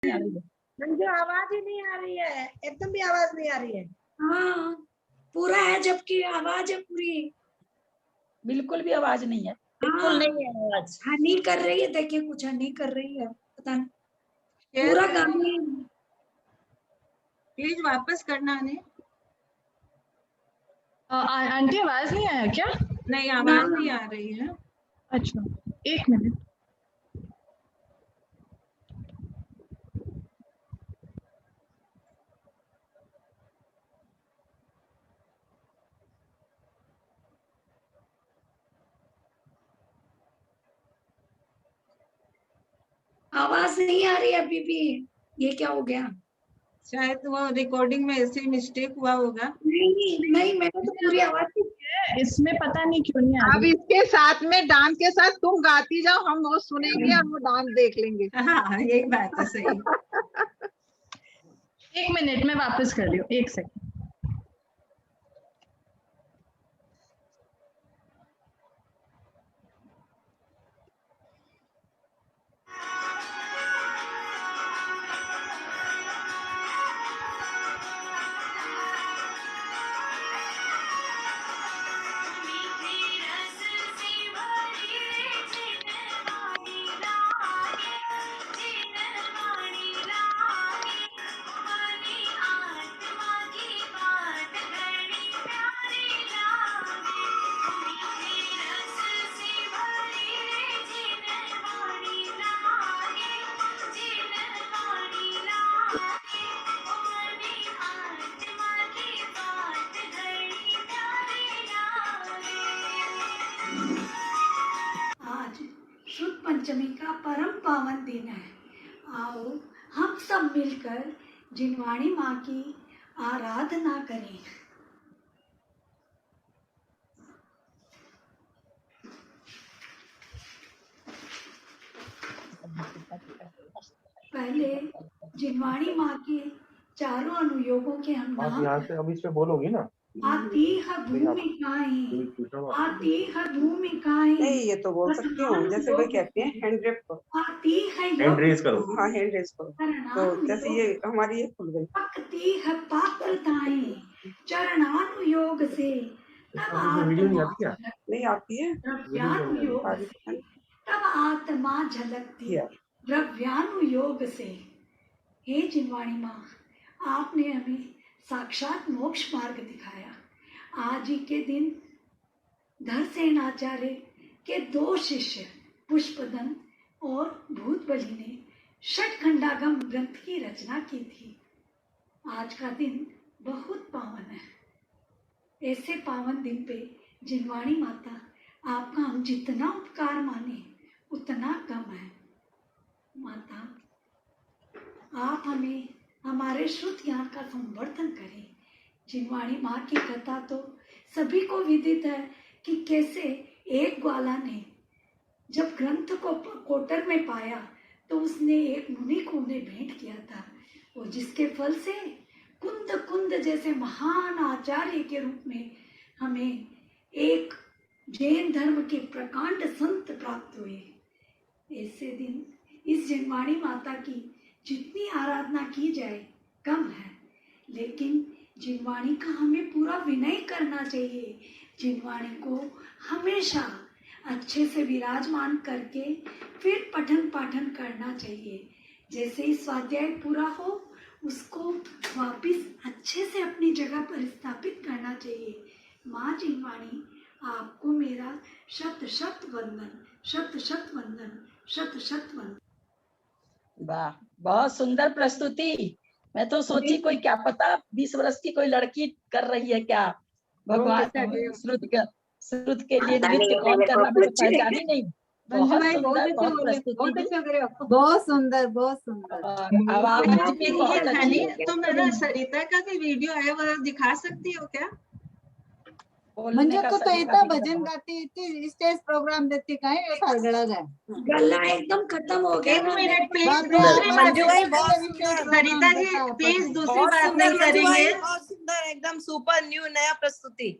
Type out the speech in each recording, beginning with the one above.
नहीं आ रही है। मंजू आवाज ही नहीं आ रही है, एकदम भी आवाज नहीं आ रही है। हाँ पूरा है जबकि आवाज है पूरी। बिल्कुल भी आवाज नहीं है। बिल्कुल नहीं है आवाज। हनी कर रही है, देखिए कुछ हनी कर रही है, पता नहीं शेयर पूरा कर- गाने। प्लीज वापस करना ने। आंटी आवाज नहीं आया क्या? नहीं आवाज नहीं आ रही है। अच्छा, एक मिनट। आवाज नहीं आ रही है अभी भी, ये क्या हो गया? शायद वो रिकॉर्डिंग में ऐसे मिस्टेक हुआ होगा। नहीं नहीं, मैंने तो पूरी आवाज इसमें पता नहीं क्यों नहीं आ अब रही। इसके साथ में डांस के साथ तुम गाती जाओ, हम वो सुनेंगे और वो डांस देख लेंगे। हाँ यही बात है, सही। एक मिनट में वापस कर रही हूँ, एक सेकंड। आज शुद्ध पंचमी का परम पावन दिन है। आओ हम सब मिलकर जिनवाणी माँ की आराधना करें। पहले जिनवाणी माँ के चारों अनुयोगों के हम आप नाम यहाँ से अब इसमें बोलोगी ना। आती है भूमिकाएं, आती है भूमिकाएं। नहीं, ये तो बोल सकती हूँ, जैसे कोई कहते हैं हैंड रेप को। आती है हैंड रेज करो। हाँ, हैंड रेस करो, तो जैसे ये हमारी ये खुल गई। पकती है पात्रताएं चरणानुयोग से, तब वीडियो नहीं आती क्या? नहीं आती है। द्रव्यानुयोग से, तब आत्मा झलकती है द्रव्यानुयोग से। हे जिनवाणी माँ, आपने हमें साक्षात मोक्ष मार्ग दिखाया। आज ही के दिन धरसेन आचार्य के 2 शिष्य पुष्पदन और भूतबली ने षटखंडागम ग्रंथ की रचना की थी। आज का दिन बहुत पावन है। ऐसे पावन दिन पे जिनवाणी माता, आपका हम जितना उपकार माने उतना कम है। माता, आप हमें हमारे शुद्ध ज्ञान का संवर्धन करें। जिनवाणी माँ की कथा तो सभी को विदित है कि कैसे एक ग्वाला ने जब ग्रंथ को कोटर में पाया तो उसने एक मुनि को उन्हें भेंट किया था, और जिसके फल से कुंद कुंद जैसे महान आचार्य के रूप में हमें एक जैन धर्म के प्रकांड संत प्राप्त हुए। ऐसे दिन इस जिनवाणी माता की जितनी आराधना की जाए कम है, लेकिन जिनवाणी का हमें पूरा विनय करना चाहिए। जिनवाणी को हमेशा अच्छे से विराजमान करके फिर पठन पाठन करना चाहिए। जैसे ही स्वाध्याय पूरा हो उसको वापस अच्छे से अपनी जगह पर स्थापित करना चाहिए। माँ जिनवाणी, आपको मेरा शत शत वंदन, शत शत वंदन, शत शत वंदन। वाह, बहुत सुंदर प्रस्तुति। मैं तो सोची कोई क्या पता 20 वर्ष की कोई लड़की कर रही है क्या। भगवान श्रुत के लिए नृत्य कौन कर रहा, मैं तो पहचानी नहीं। बहुत सुंदर, बहुत प्रस्तुति, बहुत सुंदर, बहुत सुंदर। आवाज भी बहुत अच्छी है। तुम है ना सरिता का भी वीडियो है, वो दिखा सकती हो क्या? मंजू तो इतना भजन गाती थी, स्टेज प्रोग्राम देती कहीं फरगड़ा गए। गला एकदम खत्म हो गया। 1 मिनट प्लीज। मंजू भाई बहुत सुंदर। सरिता जी प्लीज दूसरी बात नहीं करेंगे। बहुत सुंदर, एकदम सुपर न्यू नया प्रस्तुति।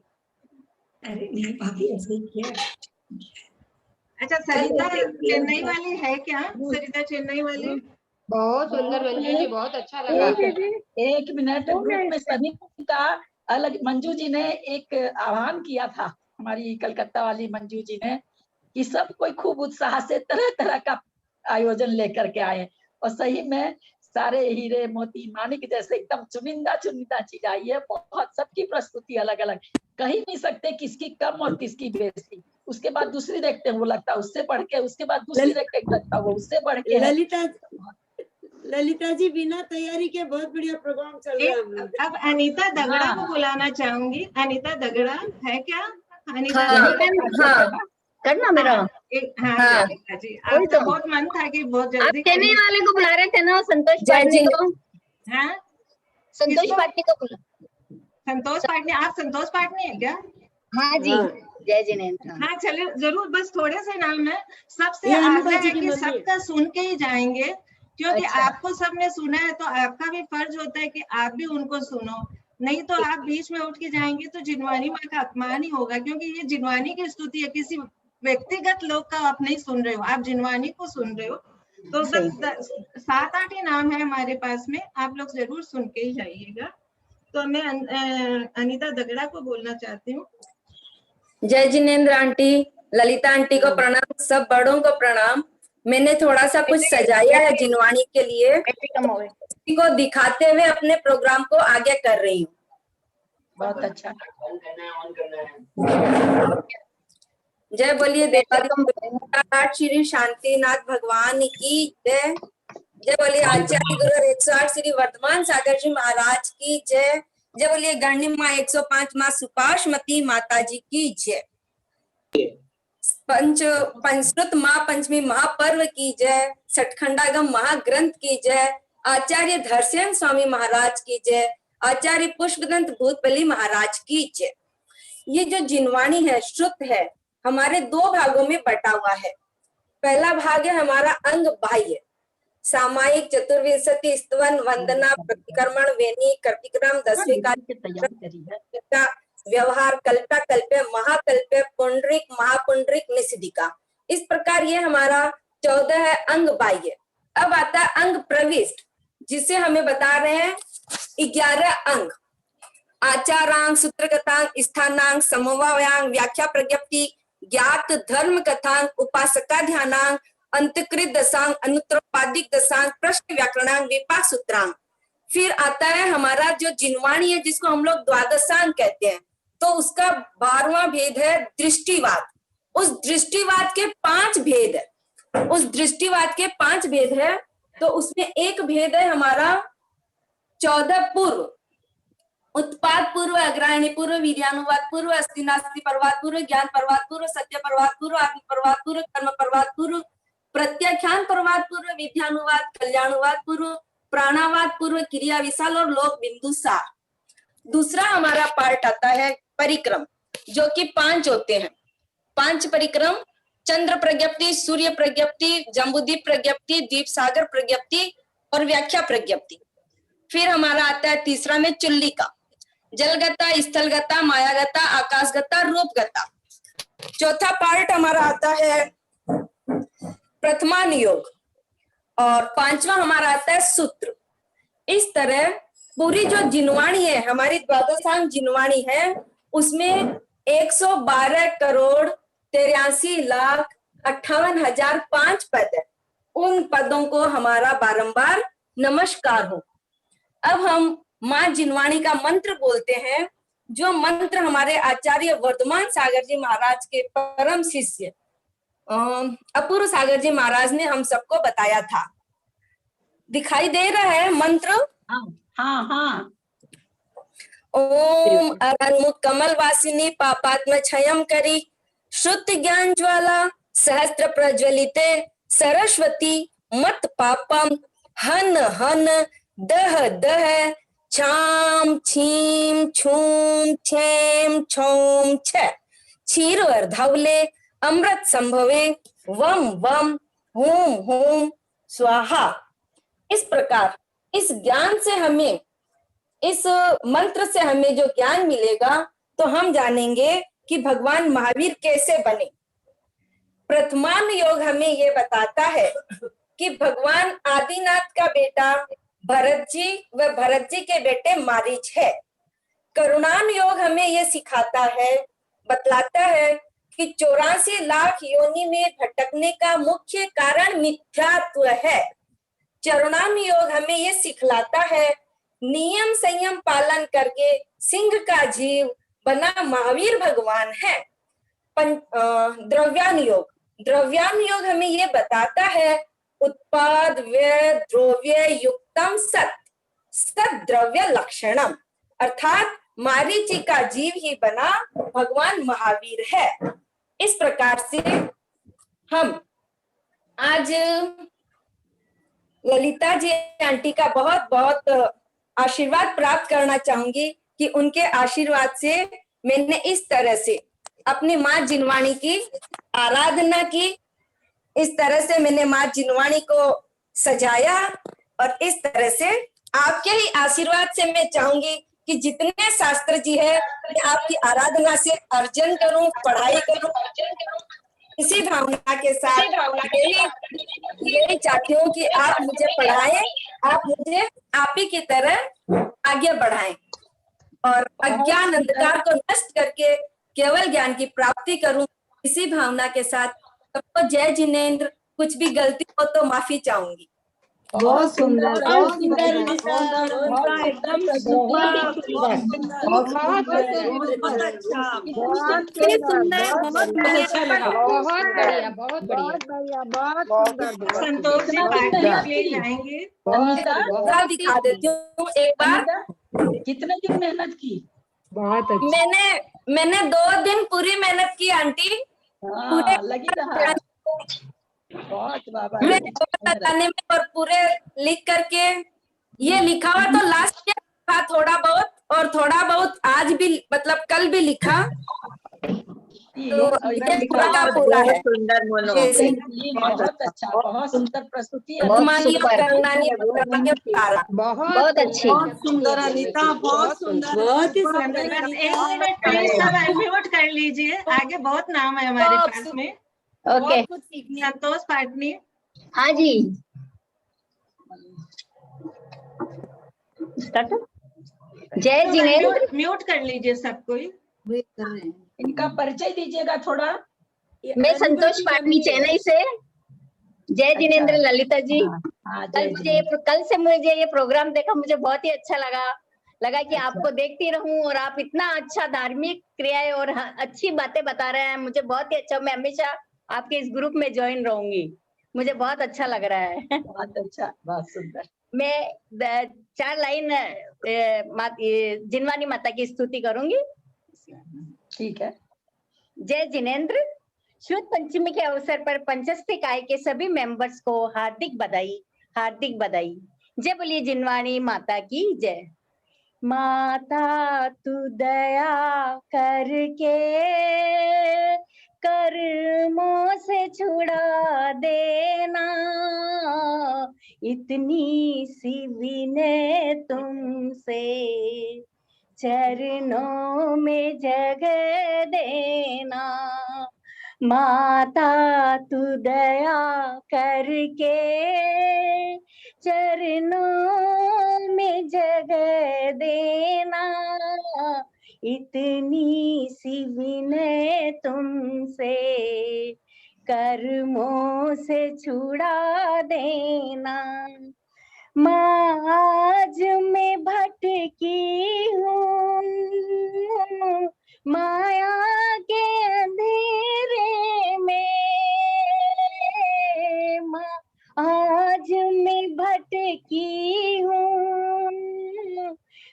अरे नहीं भाभी, ऐसे ही किया। अच्छा सरिता चेन्नई वाली है क्या? सरिता चेन्नई वाली बहुत सुंदर मंजू जी, बहुत अच्छा लगा। एक मिनट, ग्रुप में सभी का अलग, मंजू जी ने एक आह्वान किया था, हमारी कलकत्ता वाली मंजू जी ने, कि सब कोई खूब उत्साह से तरह तरह का आयोजन लेकर के आए, और सही में सारे हीरे मोती माणिक जैसे एकदम चुनिंदा चुनिंदा चीज आई है। बहुत सबकी प्रस्तुति अलग अलग, कहीं नहीं सकते किसकी कम और किसकी बेसी। उसके बाद दूसरी देखते हैं वो लगता है उससे बढ़ के, उसके बाद दूसरी देखते हैं लगता है वो उससे बढ़ के है। ललिता जी, बिना तैयारी के बहुत बढ़िया प्रोग्राम चल रहा है हम लोग। अब अनीता दगड़ा को बुलाना चाहूंगी। अनीता दगड़ा है क्या? अनीता करना मेरा। हाँ जी, आपका बहुत मन था कि बहुत जल्दी चेन्नई वाले को बुला रहे थे ना, संतोष पाटनी को। हाँ, संतोष पाटनी को बुला। संतोष पाटनी, आप संतोष पाटनी है क्या? हाँ जी, जय जिनेंद्र। हाँ चलिए, जरूर, बस थोड़े से नाम है। सबसे आग्रह है कि सबका सुन के ही जाएंगे, क्योंकि आपको सबने सुना है तो आपका भी फर्ज होता है कि आप भी उनको सुनो। नहीं तो आप बीच में उठ के जाएंगे तो जिनवानी माँ का अपमान ही होगा, क्योंकि ये जिनवानी की स्तुति है, किसी व्यक्तिगत लोग का आप नहीं सुन रहे हो, आप जिनवानी को सुन रहे हो। तो बस 7-8 ही नाम है हमारे पास में, आप लोग जरूर सुन के ही जाइएगा। तो मैं अनीता दगड़ा को बोलना चाहती हूँ। जय जिनेंद्र आंटी, ललिता आंटी को प्रणाम, सब बड़ों को प्रणाम। मैंने थोड़ा सा कुछ सजाया है जिनवानी के लिए, को दिखाते हुए अपने प्रोग्राम को आगे कर रही हूँ। बहुत अच्छा। जय बोलिए देवादिदेव श्री शांतिनाथ भगवान की जय। जय बोलिए आचार्य गुरु 108 श्री वर्धमान सागर जी महाराज की जय। जय बोलिए गण्य माँ 105 माँ सुपाशमती माता जी की जय। पंचश्रुत माँ पंचमी महापर्व की जय। सठखंडागम महाग्रंथ की जय। आचार्य धरसेन स्वामी महाराज की जय। आचार्य पुष्पदंत भूतबली महाराज की जय। ये जो जिनवाणी है, श्रुत है, हमारे 2 भागों में बटा हुआ है। पहला भाग है हमारा अंग बाह्य, सामायिक, चतुर्विंशति, स्तवन, वंदना, प्रतिक्रमण, वेणी, कर्तिक्रम, 10वीं का व्यवहार, कल्पा, कल्प्य, महाकल्प्य, पुंडरिक, महापुंडरिक, निषिदिका। इस प्रकार ये हमारा 14 है अंग बाह्य। अब आता है अंग प्रविष्ट, जिसे हमें बता रहे हैं 11 अंग। आचारांग, सूत्रगतांग, स्थानांग, समवायांग, व्याख्या प्रज्ञप्ति, ज्ञात धर्म कथांग, उपासका ध्यानांग, अंतकृत दशांग, अनुत्तरोपादिक दशांग, प्रश्न व्याकरणांग, विपाक सूत्रांग। फिर आता है हमारा जो जिनवाणी है, जिसको हम लोग द्वादशांग कहते हैं। तो उसका 12वां भेद है दृष्टिवाद। उस दृष्टिवाद के 5 भेद है। उस दृष्टिवाद के 5 भेद है। तो उसमें एक भेद है हमारा 14 पूर्व, उत्पाद पूर्व, अग्रायणी पूर्व, वीर्यानुवाद पूर्व, अस्ति नास्ति पर्वात पूर्व, ज्ञान पर्वात पूर्व, सत्य पर्वात पूर्व, आत्म पर्वात पूर्व, कर्म पर्वात पूर्व, प्रत्याख्यान पर्वात पूर्व, विद्यानुवाद, कल्याणुवाद पूर्व, प्राणावाद पूर्व, क्रिया विशाल और लोक बिंदु सार। दूसरा हमारा पार्ट आता है परिक्रम, जो कि 5 होते हैं। 5 परिक्रम: चंद्र प्रज्ञप्ति, सूर्य प्रज्ञप्ति, जम्बूद्वीप प्रज्ञप्ति, द्वीप सागर प्रज्ञप्ति और व्याख्या प्रज्ञप्ति। फिर हमारा आता है तीसरा में चुल्लिका, जलगता, स्थलगता, मायागता, आकाशगता, रूपगता। चौथा पार्ट हमारा आता है प्रथमान योग और 5वां हमारा आता है सूत्र। इस तरह पूरी जो जिनवाणी है, हमारी द्वादशांग जिनवाणी है, उसमें 112 करोड़ 83,58,005 पद है। उन पदों को हमारा बारंबार नमस्कार हो। अब हम माँ जिनवाणी का मंत्र बोलते हैं, जो मंत्र हमारे आचार्य वर्धमान सागर जी महाराज के परम शिष्य अपूर्व सागर जी महाराज ने हम सबको बताया था। दिखाई दे रहा है मंत्र? हाँ हाँ। ओम अरन्मुख कमल वासिनी पापात्म क्षयम करी, शुद्ध ज्ञान ज्वाला सहस्त्र प्रज्वलिते, सरस्वती मत पापम हन हन दह दह छाम छीम छूम छेम छोम छ, क्षीर धवले अमृत संभवे वम वम होम होम स्वाहा। इस प्रकार इस ज्ञान से हमें, इस मंत्र से हमें जो ज्ञान मिलेगा, तो हम जानेंगे कि भगवान महावीर कैसे बने। प्रथमान योग हमें ये बताता है कि भगवान आदिनाथ का बेटा भरत जी व भरत जी के बेटे मारीच है। करुणान योग हमें ये सिखाता है, बतलाता है कि 84 लाख योनि में भटकने का मुख्य कारण मिथ्यात्व है। चरुणान योग हमें ये सिखलाता है नियम संयम पालन करके सिंह का जीव बना महावीर भगवान है। द्रव्यान योग हमें ये बताता है उत्पाद व्यय द्रव्य युक्तम सत द्रव्य लक्षणम, अर्थात मारीची का जीव ही बना भगवान महावीर है। इस प्रकार से हम आज ललिता जी आंटी का बहुत बहुत आशीर्वाद प्राप्त करना चाहूंगी कि उनके आशीर्वाद से मैंने इस तरह से अपनी माँ जिनवाणी की आराधना की, इस तरह से मैंने माँ जिनवाणी को सजाया और इस तरह से आपके ही आशीर्वाद से मैं चाहूंगी कि जितने शास्त्र जी है आपकी आराधना से अर्जन करूं, पढ़ाई करूं, इसी भावना के साथ यही चाहती हूँ कि आप मुझे पढ़ाएं, आप मुझे आप ही की तरह आगे बढ़ाएं और अज्ञान अंधकार को नष्ट करके केवल ज्ञान की प्राप्ति करूं, इसी भावना के साथ सबको जय जिनेंद्र। कुछ भी गलती हो तो माफी चाहूंगी। बहुत सुंदर, बहुत सुंदर, बहुत अच्छा, बहुत अच्छा लगा, बहुत बढ़िया, बहुत बढ़िया, बहुत संतोष जी पार्टी ले जाएंगे। दिखा देती हूँ एक बार। कितने दिन मेहनत की? बहुत अच्छा। मैंने 2 दिन पूरी मेहनत की आंटी, पूरे लगी रहा बहुत बाबा बताने में और पूरे लिख करके ये लिखा हुआ तो लास्ट ईयर था थोड़ा बहुत, और थोड़ा बहुत आज भी मतलब कल भी लिखा, तो ये पूरा है। बहुत अच्छा, बहुत सुंदर प्रस्तुति, बहुत अच्छी, बहुत सुंदर अनीता, बहुत सुंदर, बहुत ही सुंदर। एक मिनट प्लीज सब अनम्यूट कर लीजिए, आगे बहुत नाम है हमारे पास में। ओके, संतोष पाटनी। हाँ जी, जय जिनेंद्र। म्यूट कर लीजिए सब कोई। इनका परिचय दीजिएगा थोड़ा। मैं संतोष पाटनी चेन्नई से। जय जिनेंद्र ललिता जी। कल से मुझे ये प्रोग्राम देखा, मुझे बहुत ही अच्छा लगा कि आपको देखती रहूं और आप इतना अच्छा धार्मिक क्रियाएं और अच्छी बातें बता रहे हैं, मुझे बहुत ही अच्छा। मैं हमेशा आपके इस ग्रुप में ज्वाइन रहूंगी, मुझे बहुत अच्छा लग रहा है। बहुत अच्छा, बहुत सुंदर। मैं 4 लाइन जिनवानी माता की स्तुति करूंगी। ठीक है। जय जिनेंद्र। शुद्ध पंचमी के अवसर पर पंचस्ती काय के सभी मेंबर्स को हार्दिक बधाई, हार्दिक बधाई। जय बोलिए जिनवानी माता की जय। माता तू दया करके कर्मों से छुड़ा देना, इतनी सी विनय तुमसे चरणों में जगह देना। माता तू दया करके चरणों में जगह देना, इतनी सी विनय तुमसे कर्मों से छुड़ा देना। माँ आज मैं भटकी हूँ माया के अंधेरे में, माँ आज मैं भटकी हूँ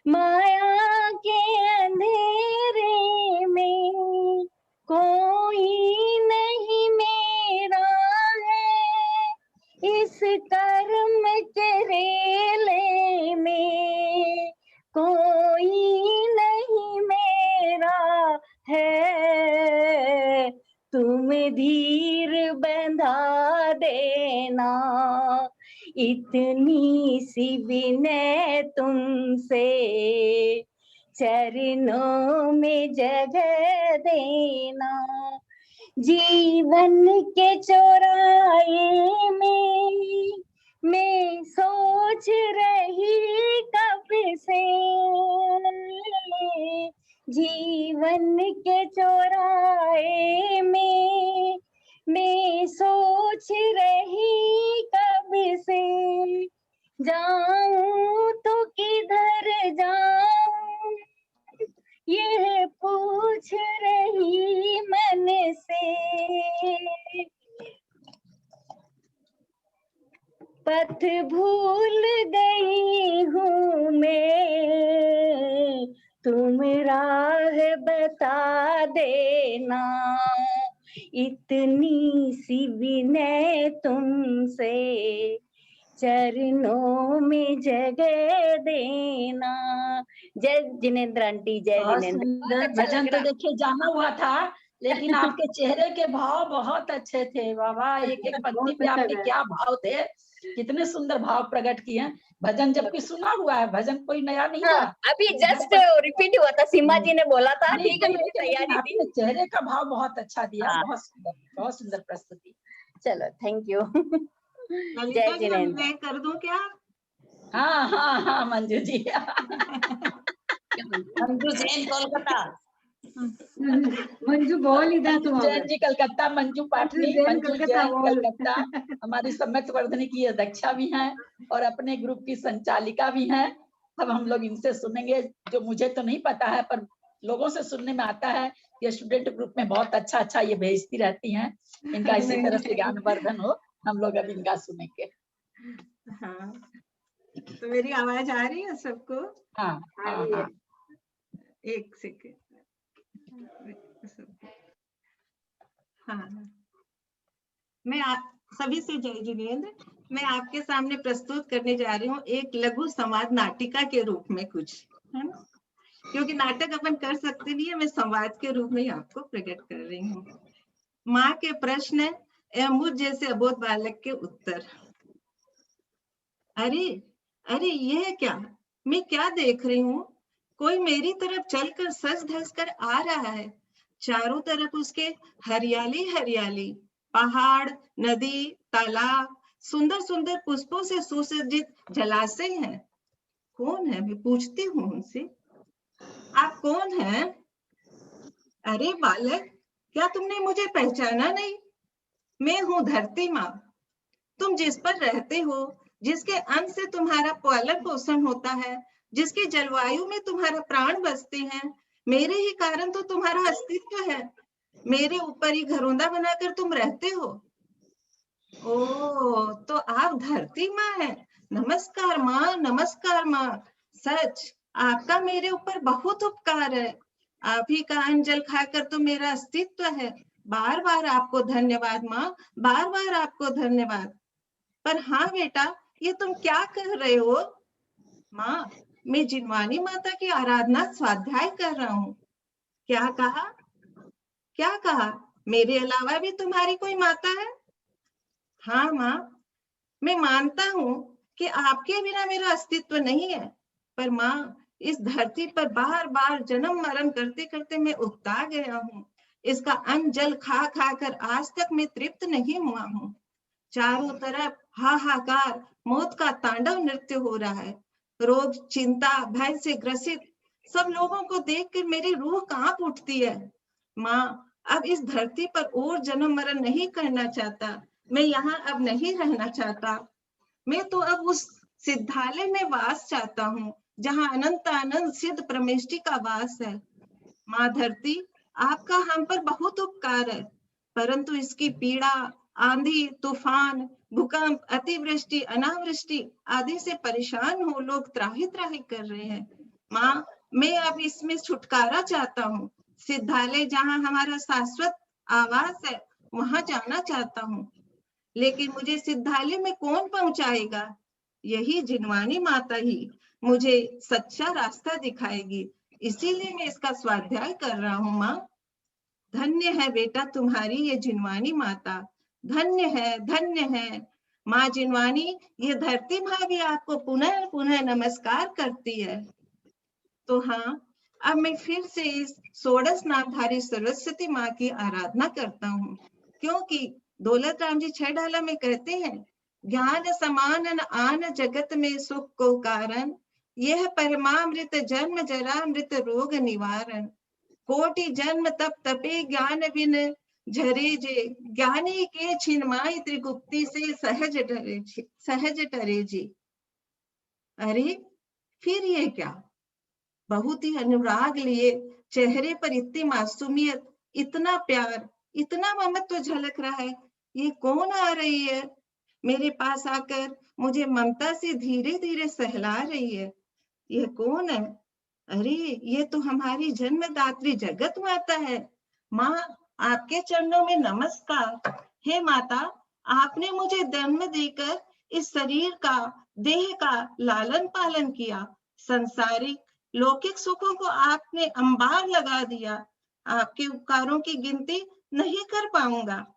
माया के अंधेरे में, कोई नहीं मेरा है इस कर्म के रेले में, कोई नहीं मेरा है, तुम धीर बंधा देना, इतनी सी विनय तुमसे चरणों में जगह देना। जीवन के चौराहे में मैं सोच रही कब से, जीवन के चौराहे में मैं सोच रही कब से, जाऊं तो किधर जाऊं यह पूछ रही मन से, पथ भूल गई हूँ मैं, तुम राह बता देना, इतनी सी विनय तुमसे, चरणों में जगह देना। जय जिनेंद्र आंटी, जय जिनेंद्र। भजन तो देखिए जाना हुआ था, लेकिन आपके चेहरे के भाव बहुत अच्छे थे बाबा। एक एक पंक्ति में आपके क्या भाव थे, कितने सुंदर भाव प्रकट किए हैं। भजन जबकि सुना हुआ है, भजन कोई नया नहीं हुआ। अभी जस्ट रिपीट हुआ था, सीमा जी ने बोला था। ठीक है, मेरी तैयारी थी। आपने चेहरे का भाव बहुत अच्छा दिया। बहुत सुंदर प्रस्तुति। चलो, थैंक यू। जय जिनेंद्र। मैं कर दूं क्या? हाँ हाँ हाँ मंजू जी। मंजू जैन कोलकाता। मंजू बोल इधर तुम। जैन जी कलकत्ता, मंजू पाटनी, मंजू जैन कलकत्ता हमारी सम्यक वर्धनी की अध्यक्षा भी हैं और अपने ग्रुप की संचालिका भी हैं। अब हम लोग इनसे सुनेंगे, जो मुझे तो नहीं पता है पर लोगों से सुनने में आता है कि स्टूडेंट ग्रुप में बहुत अच्छा अच्छा ये भेजती रहती हैं। इनका इसी तरह से ज्ञानवर्धन हो। हम लोग अब इनका सुनेंगे। हाँ, तो मेरी आवाज आ रही है सबको? हाँ हाँ हाँ। एक सेकेंड। हाँ, मैं सभी से जय जिनेंद्र। मैं आपके सामने प्रस्तुत करने जा रही हूँ एक लघु संवाद नाटिका के रूप में कुछ, है ना? क्योंकि नाटक अपन कर सकते नहीं है, मैं संवाद के रूप में ही आपको प्रकट कर रही हूँ। माँ के प्रश्न एवं मुझ जैसे अबोध बालक के उत्तर। अरे अरे, यह क्या, मैं क्या देख रही हूँ? कोई मेरी तरफ चलकर सज धज कर आ रहा है। चारों तरफ उसके हरियाली हरियाली, पहाड़, नदी, तालाब, सुंदर सुंदर पुष्पों से सुसज्जित जलाशय हैं। कौन है? मैं पूछती हूँ उनसे, आप कौन हैं? अरे बालक, क्या तुमने मुझे पहचाना नहीं? मैं हूँ धरती माँ। तुम जिस पर रहते हो, जिसके अन्न से तुम्हारा पालन पोषण होता है, जिसकी जलवायु में तुम्हारा प्राण बसते हैं, मेरे ही कारण तो तुम्हारा अस्तित्व है। मेरे ऊपर ही घरोंदा बनाकर तुम रहते हो। ओ, तो आप धरती माँ हैं। नमस्कार माँ, नमस्कार माँ। सच, आपका मेरे ऊपर बहुत उपकार है। आप ही का अन्न जल खाकर तो मेरा अस्तित्व है। बार बार आपको धन्यवाद माँ, बार बार आपको धन्यवाद। पर हाँ बेटा, ये तुम क्या कर रहे हो? माँ, मैं जिनवानी माता की आराधना स्वाध्याय कर रहा हूँ। क्या कहा? क्या कहा? मेरे अलावा भी तुम्हारी कोई माता है? हाँ माँ, मैं मानता हूँ कि आपके बिना मेरा अस्तित्व नहीं है। पर माँ, इस धरती पर बार बार जन्म मरण करते करते मैं उकता गया हूँ। इसका अन्न जल खा खा कर आज तक मैं तृप्त नहीं हुआ हूँ। चारों तरफ हाहाकार, मौत का तांडव नृत्य हो रहा है। रोग, चिंता, भय से ग्रसित सब लोगों को देखकर मेरी रूह कांप उठती है। माँ, अब इस धरती पर और जन्म मरण नहीं करना चाहता। मैं यहाँ अब नहीं रहना चाहता। मैं तो अब उस सिद्धालय में वास चाहता हूँ जहाँ अनंत आनंद सिद्ध परमेष्टि का वास है। माँ धरती, आपका हम पर बहुत उपकार है, परंतु इसकी पीड़ा, आंधी, तूफान, भूकंप, अतिवृष्टि, अनावृष्टि आदि से परेशान हो लोग त्राहि त्राहि कर रहे हैं। माँ, मैं अब इसमें छुटकारा चाहता हूँ। सिद्धालय जहाँ हमारा शाश्वत आवास है, वहां जाना चाहता हूँ। लेकिन मुझे सिद्धालय में कौन पहुंचाएगा? यही जिनवानी माता ही मुझे सच्चा रास्ता दिखाएगी। इसीलिए मैं इसका स्वाध्याय कर रहा हूँ। माँ, धन्य है बेटा तुम्हारी ये जिनवानी माता, धन्य है, धन्य है। माँ जिनवानी, ये धरती माँ भी आपको पुनः पुनः नमस्कार करती है। तो हाँ, अब मैं फिर से इस षोडश नामधारी सरस्वती माँ की आराधना करता हूँ, क्योंकि दौलत राम जी 6 डाला में कहते हैं, ज्ञान समान आन जगत में सुख को कारण, यह परमामृत जन्म जरा मृत रोग निवारण, कोटि जन्म तप तपे ज्ञान बिन झरे जे, ज्ञानी के छिन्माई त्रिगुप्ति से सहज टरे जी। अरे फिर ये क्या, बहुत ही अनुराग लिए चेहरे पर इतनी मासूमियत, इतना प्यार, इतना ममत्व झलक रहा है। ये कौन आ रही है मेरे पास आकर मुझे ममता से धीरे धीरे सहला रही है? ये कौन है? अरे ये तो हमारी जन्मदात्री जगत माता है। माँ, आपके चरणों में नमस्कार। हे माता, आपने मुझे जन्म देकर इस शरीर का, देह का लालन पालन किया। संसारिक लौकिक सुखों को आपने अंबार लगा दिया। आपके उपकारों की गिनती नहीं कर पाऊंगा।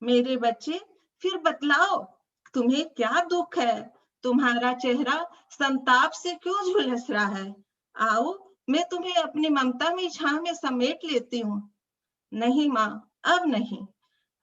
मेरे बच्चे, फिर बतलाओ, तुम्हें क्या दुख है? तुम्हारा चेहरा संताप से क्यों झुलस रहा है? आओ, मैं तुम्हें अपनी ममता में छांव में समेट लेती हूँ। नहीं माँ, अब नहीं।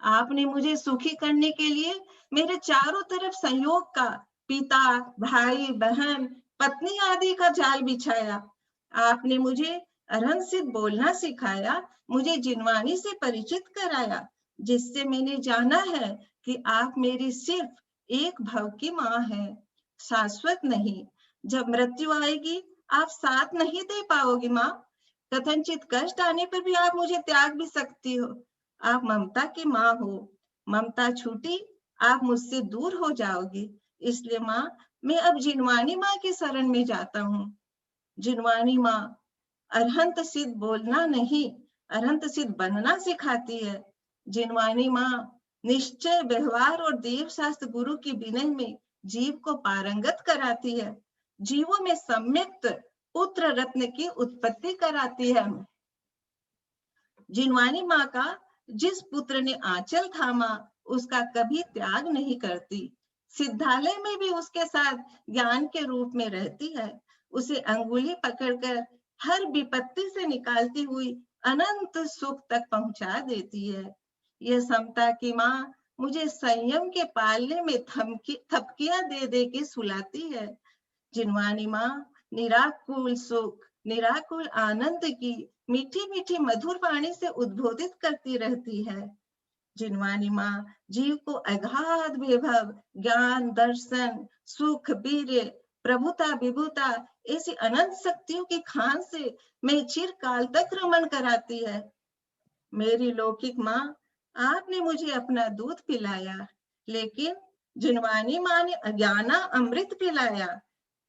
आपने मुझे सुखी करने के लिए मेरे चारों तरफ संयोग का, पिता, भाई, बहन, पत्नी आदि का जाल बिछाया। आपने मुझे अरहंसित बोलना सिखाया, मुझे जिनवानी से परिचित कराया, जिससे मैंने जाना है कि आप मेरी सिर्फ एक भाव की माँ है, शाश्वत नहीं। जब मृत्यु आएगी आप साथ नहीं दे पाओगी माँ। कथनचित कष्ट आने पर भी आप मुझे त्याग भी सकती हो। आप ममता की माँ हो। ममता छूटी, आप मुझसे दूर हो जाओगी। इसलिए माँ, मैं अब जिनवानी माँ की शरण में जाता हूँ। जिनवानी माँ अरहंत सिद्ध बोलना नहीं, अरहंत सिद्ध बनना सिखाती है। जिनवानी माँ निश्चय, व्यवहार और देव शास्त्र गुरु की विनय में जीव को पारंगत कराती है। जीवों में सम्यक्त पुत्र रत्न की उत्पत्ति कराती है। जिनवानी माँ का जिस पुत्र ने आंचल थामा, उसका कभी त्याग नहीं करती। सिद्धालय में भी उसके साथ ज्ञान के रूप में रहती है। उसे अंगुली पकड़कर हर विपत्ति से निकालती हुई अनंत सुख तक पहुंचा देती है। यह समता की माँ मुझे संयम के पालने में थपकियां दे दे के सुलाती है। जिनवानी माँ निराकुल सुख, निराकुल आनंद की मीठी मीठी मधुर वाणी से उद्बोधित करती रहती है। जिनवानी माँ जीव को अगाध विभव, ज्ञान, दर्शन, सुख, वीर्य, प्रभुता, विभुता ऐसी अनंत शक्तियों की खान से मैं चिरकाल तक रमण कराती है। मेरी लौकिक माँ, आपने मुझे अपना दूध पिलाया, लेकिन जिनवानी माँ ने अज्ञाना अमृत पिलाया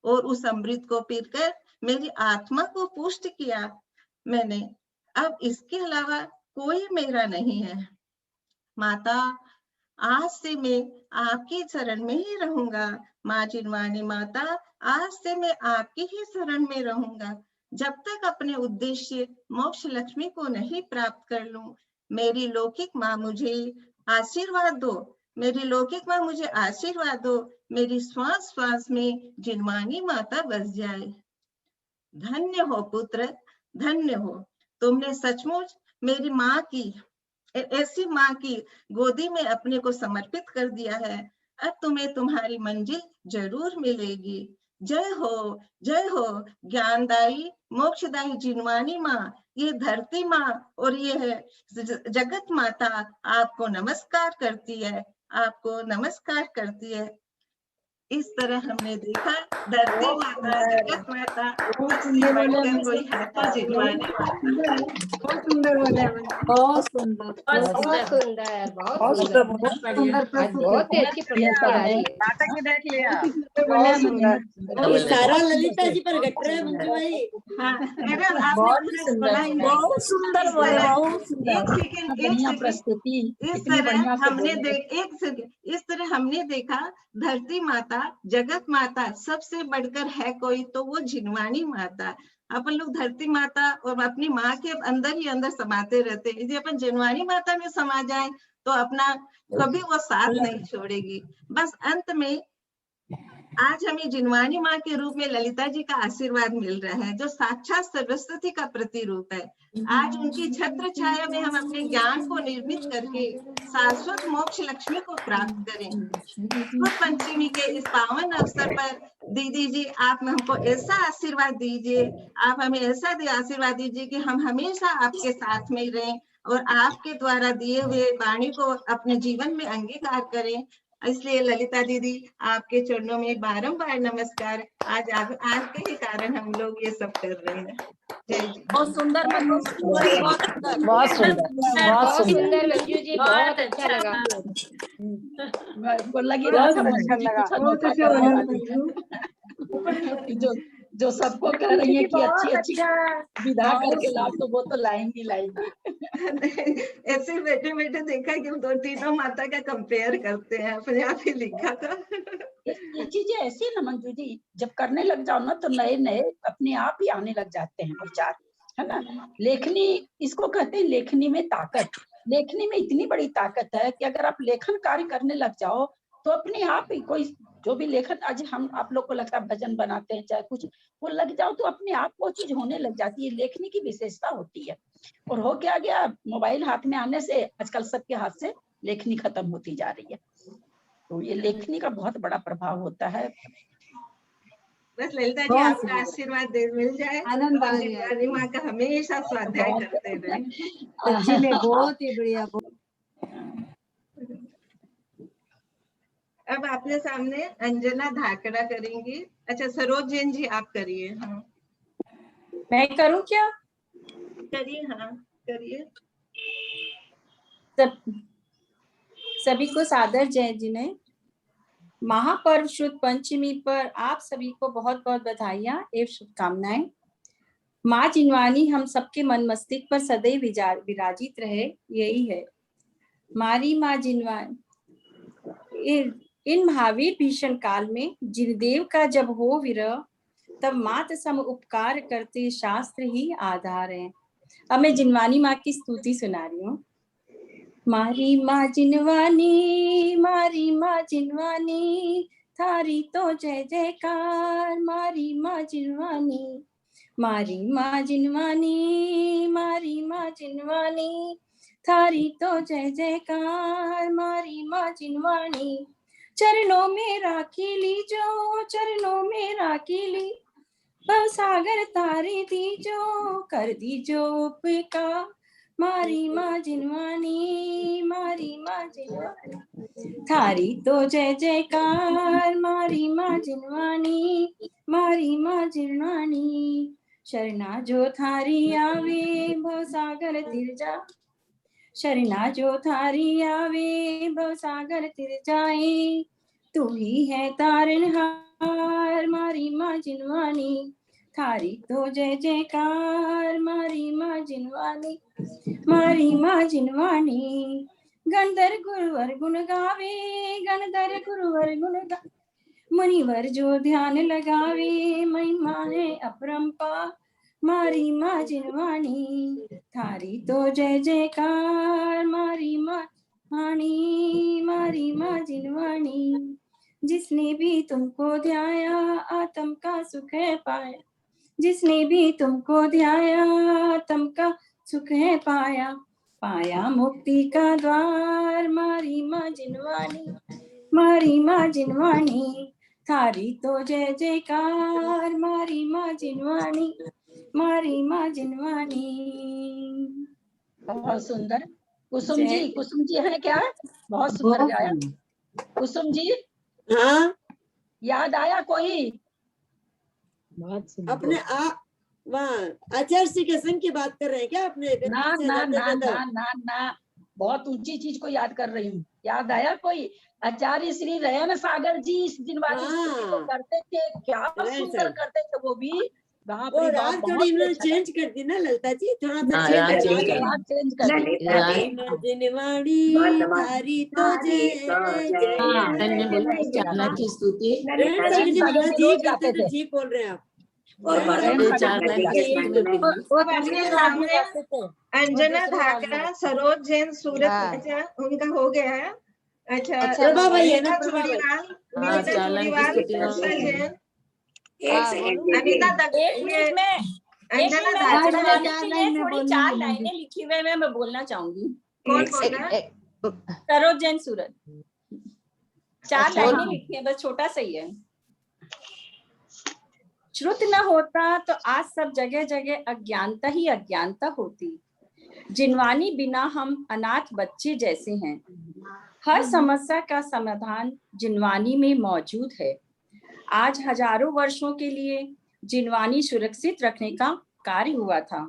और उस अमृत को पीकर मेरी आत्मा को पुष्ट किया मैंने। अब इसके अलावा कोई मेरा नहीं है। माता, आज से मैं आपकी शरण में ही रहूंगा। माँ जिनवानी माता, आज से मैं आपकी ही शरण में रहूंगा, जब तक अपने उद्देश्य मोक्ष लक्ष्मी को नहीं प्राप्त कर लूं। मेरी लौकिक माँ मुझे आशीर्वाद दो, मेरी लौकिक माँ मुझे आशीर्वाद दो। मेरी श्वास श्वास में जिनवानी माता बस जाए। धन्य हो पुत्र, धन्य हो। तुमने सचमुच मेरी माँ की, ऐसी माँ की गोदी में अपने को समर्पित कर दिया है। अब तुम्हें तुम्हारी मंजिल जरूर मिलेगी। जय हो, जय हो ज्ञानदायी, मोक्षदायी जिनवानी माँ। ये धरती माँ और ये है जगत माता आपको नमस्कार करती है, आपको नमस्कार करती है। इस तरह हमने देखा धरती माता, जगत माता, कोई है तो जिनवानी माता। बहुत सुंदर बोले, बहुत सुंदर, बहुत सुंदर, बहुत सुंदर, बहुत ही अच्छी प्रस्तुति आ रही है। नाटक में देख लिया, बहुत सुंदर। ये सारा ललिता जी पर घट रहा है मंजू भाई। बहुत सुंदर बोले, बहुत बढ़िया प्रस्तुति। इस तरह हमने देखा धरती माता, जगत माता, सबसे बढ़कर है कोई तो वो जिनवानी माता। अपन लोग धरती माता और अपनी माँ के अंदर ही अंदर समाते रहते हैं। यदि अपन जिनवानी माता में समा जाए तो अपना कभी वो साथ नहीं छोड़ेगी। बस अंत में आज हमें जिनवानी माँ के रूप में ललिता जी का आशीर्वाद मिल रहा है, जो साक्षात सरस्वती का प्रतिरूप है। आज उनकी छत्र छाया में हम अपने ज्ञान को निर्मित करके शाश्वत मोक्ष लक्ष्मी को प्राप्त करें। शुद्ध पंचमी के इस पावन अवसर पर दीदी जी आप हमको ऐसा आशीर्वाद दीजिए, आप हमें ऐसा आशीर्वाद दीजिए कि हम हमेशा आपके साथ में रहें और आपके द्वारा दिए हुए वाणी को अपने जीवन में अंगीकार करें। इसलिए ललिता दीदी आपके चरणों में बारंबार नमस्कार। आज आपके ही कारण हम लोग ये सब कर रहे हैं। बहुत सुंदर, बहुत सुंदर, बहुत सुंदर मंजू जी, बहुत अच्छा लगा। लगी रहा था बहुत अच्छा जो सबको कह रही है कि अच्छी अच्छी विधा करके लाओ, तो वो तो लाएंगी। ऐसे बैठे बैठे देखा कि हम तीनों माता का कंपेयर करते हैं, अपने आप ही लिखा था। ये चीजें ऐसी है ना मंजू जी, जब करने लग जाओ ना तो नए नए अपने आप ही आने लग जाते हैं विचार, है ना। लेखनी, इसको कहते हैं लेखनी में ताकत। लेखनी में इतनी बड़ी ताकत है कि अगर आप लेखन कार्य करने लग जाओ तो अपने आप ही कोई जो भी लेखन आज हम आप लोग को लगता है भजन बनाते हैं चाहे कुछ, वो लग जाओ तो अपने आप वो चीज होने लग जाती है। लेखनी की विशेषता होती है। और हो क्या गया, मोबाइल हाथ में आने से आजकल सबके हाथ से लेखनी खत्म होती जा रही है। तो ये लेखनी का बहुत बड़ा प्रभाव होता है। बस ललिता जी आपका आशीर्वाद मिल जाए, आनंद आ जिनवानी माँ का हमेशा स्वाध्याय करते रहे। सच्ची में बहुत ही बढ़िया। अब आपने सामने अंजना धाकड़ा करेंगी। अच्छा सरोज जैन जी आप करिए। हाँ मैं करूं क्या? करिए, हाँ करिए। सभी को सादर जय जिन्हें। महापर्व शुद्ध पंचमी पर आप सभी को बहुत बहुत बधाइयां एवं शुभकामनाएं। माँ जिनवानी हम सबके मन मस्तिष्क पर सदैव विराजित रहे, यही है हमारी माँ जिनवानी। इन महावीर भीषण काल में जिनदेव का जब हो विरह, तब मात सम उपकार करते शास्त्र ही आधार है। अब मैं जिनवानी माँ की स्तुति सुना रही हूँ। मारी माँ जिनवानी, मारी माँ जिनवानी, थारी तो जय जयकार। मारी माँ जिनवानी, मारी माँ जिनवानी, मारी माँ जिनवानी, थारी तो जय जयकार। मारी माँ जिनवानी, चरणों में राखी ली जो, चरणों में राखी ली, भव सागर तारे दी जो, कर दी जो उपकार। मारी माँ जिनवानी, मारी माँ जिनवानी, थारी तो जय जयकार। मारी माँ जिनवानी, मारी माँ जिनवानी, शरणा जो थारी आवे भव सागर तिर जा। शरणा जो थारी आवे भव सागर तिर जाए, तू ही है तारनहार। मारी माँ जिनवानी, थारी तो जय जयकार। मारी माँ जिनवानी, मारी माँ जिनवानी, गणधर गुरुवर गुण गावे, गणधर गुरुवर गुण गावे, मुनिवर जो ध्यान लगावे, महिमा है अपरंपार। मारी माँ जिनवानी, थारी तो जय जयकार। मारी माँ वाणी, मारी माँ जिनवानी, जिसने भी तुमको ध्याया आत्म का सुख है पाया। जिसने भी तुमको ध्याया आत्म का सुख है पाया, पाया मुक्ति का द्वार। मारी माँ जिनवानी, मारी माँ जिनवानी, थारी तो जय जयकार। मारी माँ जिनवानी, मारी माँ जिनवानी। बहुत सुंदर। कुसुम जी, कुसुम जी है क्या? बहुत सुंदर गाया। कुसुम जी, हाँ याद आया कोई? अपने आचार्य श्री कृष्ण की बात कर रहे हैं क्या अपने? ना ना ना ना ना ना, बहुत ऊंची चीज को याद कर रही हूँ। याद आया कोई? आचार्य श्री रयन सागर जी इस जिनवानी स्तुति को करते थे, क्या सुंदर करते थे वो भी। वो रात थोड़ी इन्होंने चेंज कर दी ना ललिता जी, थोड़ा सा चेंज कर दी। जिनवानी थारी तो की स्तुति जी करते थे। जी बोल रहे हैं आप। अंजना धाकड़ा, सरोज जैन, सूरज उनका हो गया है। अच्छा प्रभा भाई है ना, मीना प्रभा भाई। चूड़ीवाल, हाँ, मीना चालन की चूड़ीवाल, स्कूटी में। कुशल जैन, एक सेकंड अनिता एक मिनट में अंजना मैं दास। जिनवानी के लिए में थोड़ी बोलने 4 मिलेंगे। लाइनें लिखी हुए हैं, मैं बोलना चाहूंगी। कौन बोल रहा है? सरोज जैन सूरत, 4 अच्छा। लाइनें लिखी है, बस छोटा सा ही है। श्रुत न होता तो आज सब जगह जगह अज्ञानता ही अज्ञानता होती। जिनवानी बिना हम अनाथ बच्चे जैसे हैं। हर समस्या का समाधान जिनवानी में मौजूद है। आज हजारों वर्षों के लिए जिनवानी सुरक्षित रखने का कार्य हुआ था।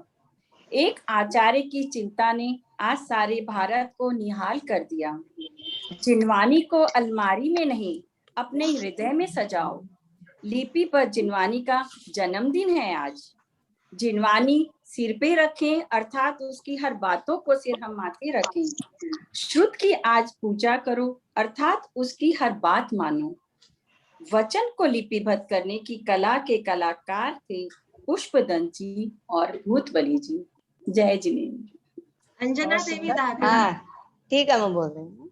एक आचार्य की चिंता ने आज सारे भारत को निहाल कर दिया। जिनवानी को अलमारी में नहीं, अपने हृदय में सजाओ। लिपि पर जिनवानी का जन्मदिन है आज। जिनवानी सिर पे रखें, अर्थात उसकी हर बातों को सिर हम माथे रखें। श्रुत की आज पूजा करो, अर्थात उसकी हर बात मानो। वचन को लिपिबद्ध करने की कला के कलाकार थे पुष्पदंत जी और भूतबली जी। जय जिनेन्द्र। अंजना देवी दादरा। हाँ ठीक है, मैं बोल रही हूँ।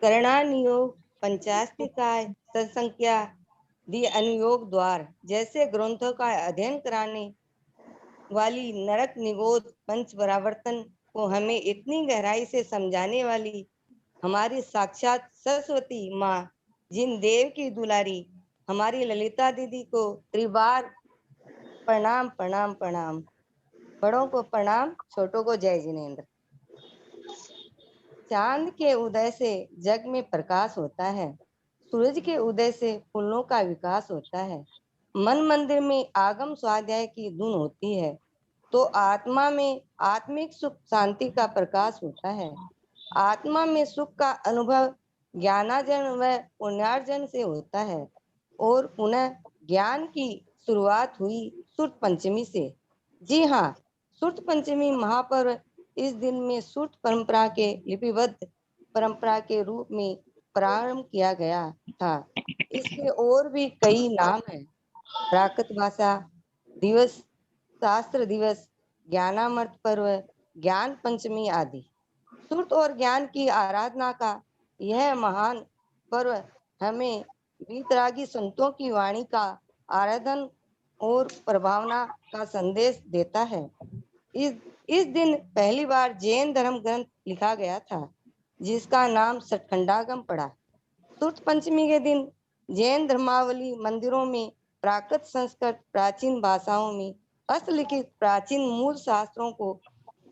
करणानियोग पंचास्तिकाय सत्संख्या दी अनुयोग द्वार जैसे ग्रंथों का अध्ययन कराने वाली नरक निगोद पंच परावर्तन को हमें इतनी गहराई से समझाने वाली हमारी साक्षात सरस्वती माँ, जिन देव की दुलारी हमारी ललिता दीदी को त्रिबार प्रणाम प्रणाम प्रणाम। बड़ों को प्रणाम, छोटों को जय जिनेन्द्र। चांद के उदय से जग में प्रकाश होता है। सूरज के उदय से फूलों का विकास होता है। मन मंदिर में आगम स्वाध्याय की धुन होती है तो आत्मा में आत्मिक सुख शांति का प्रकाश होता है। आत्मा में सुख का अनुभव ज्ञानार्जन व पुण्यार्जन से होता है और पुनः ज्ञान की शुरुआत हुई सुर्त पंचमी से। जी हाँ, सुर्त पंचमी महापर्व इस दिन में सुर्त परंपरा के लिपिबद्ध परंपरा के रूप में प्रारंभ किया गया था। इसके और भी कई नाम हैं। प्राकृत भाषा दिवस, शास्त्र दिवस, ज्ञानामृत पर्व, ज्ञान पंचमी आदि। सुर्त और ज्ञान की आराधना का यह महान पर्व हमें वीतरागी संतों की वाणी का आराधन और प्रभावना का संदेश देता है। इस दिन पहली बार जैन धर्म ग्रंथ लिखा गया था जिसका नाम सतखंडागम पड़ा। सुर्त पंचमी के दिन जैन धर्मावली मंदिरों में प्राकृत संस्कृत प्राचीन भाषाओं में हस्तलिखित प्राचीन मूल शास्त्रों को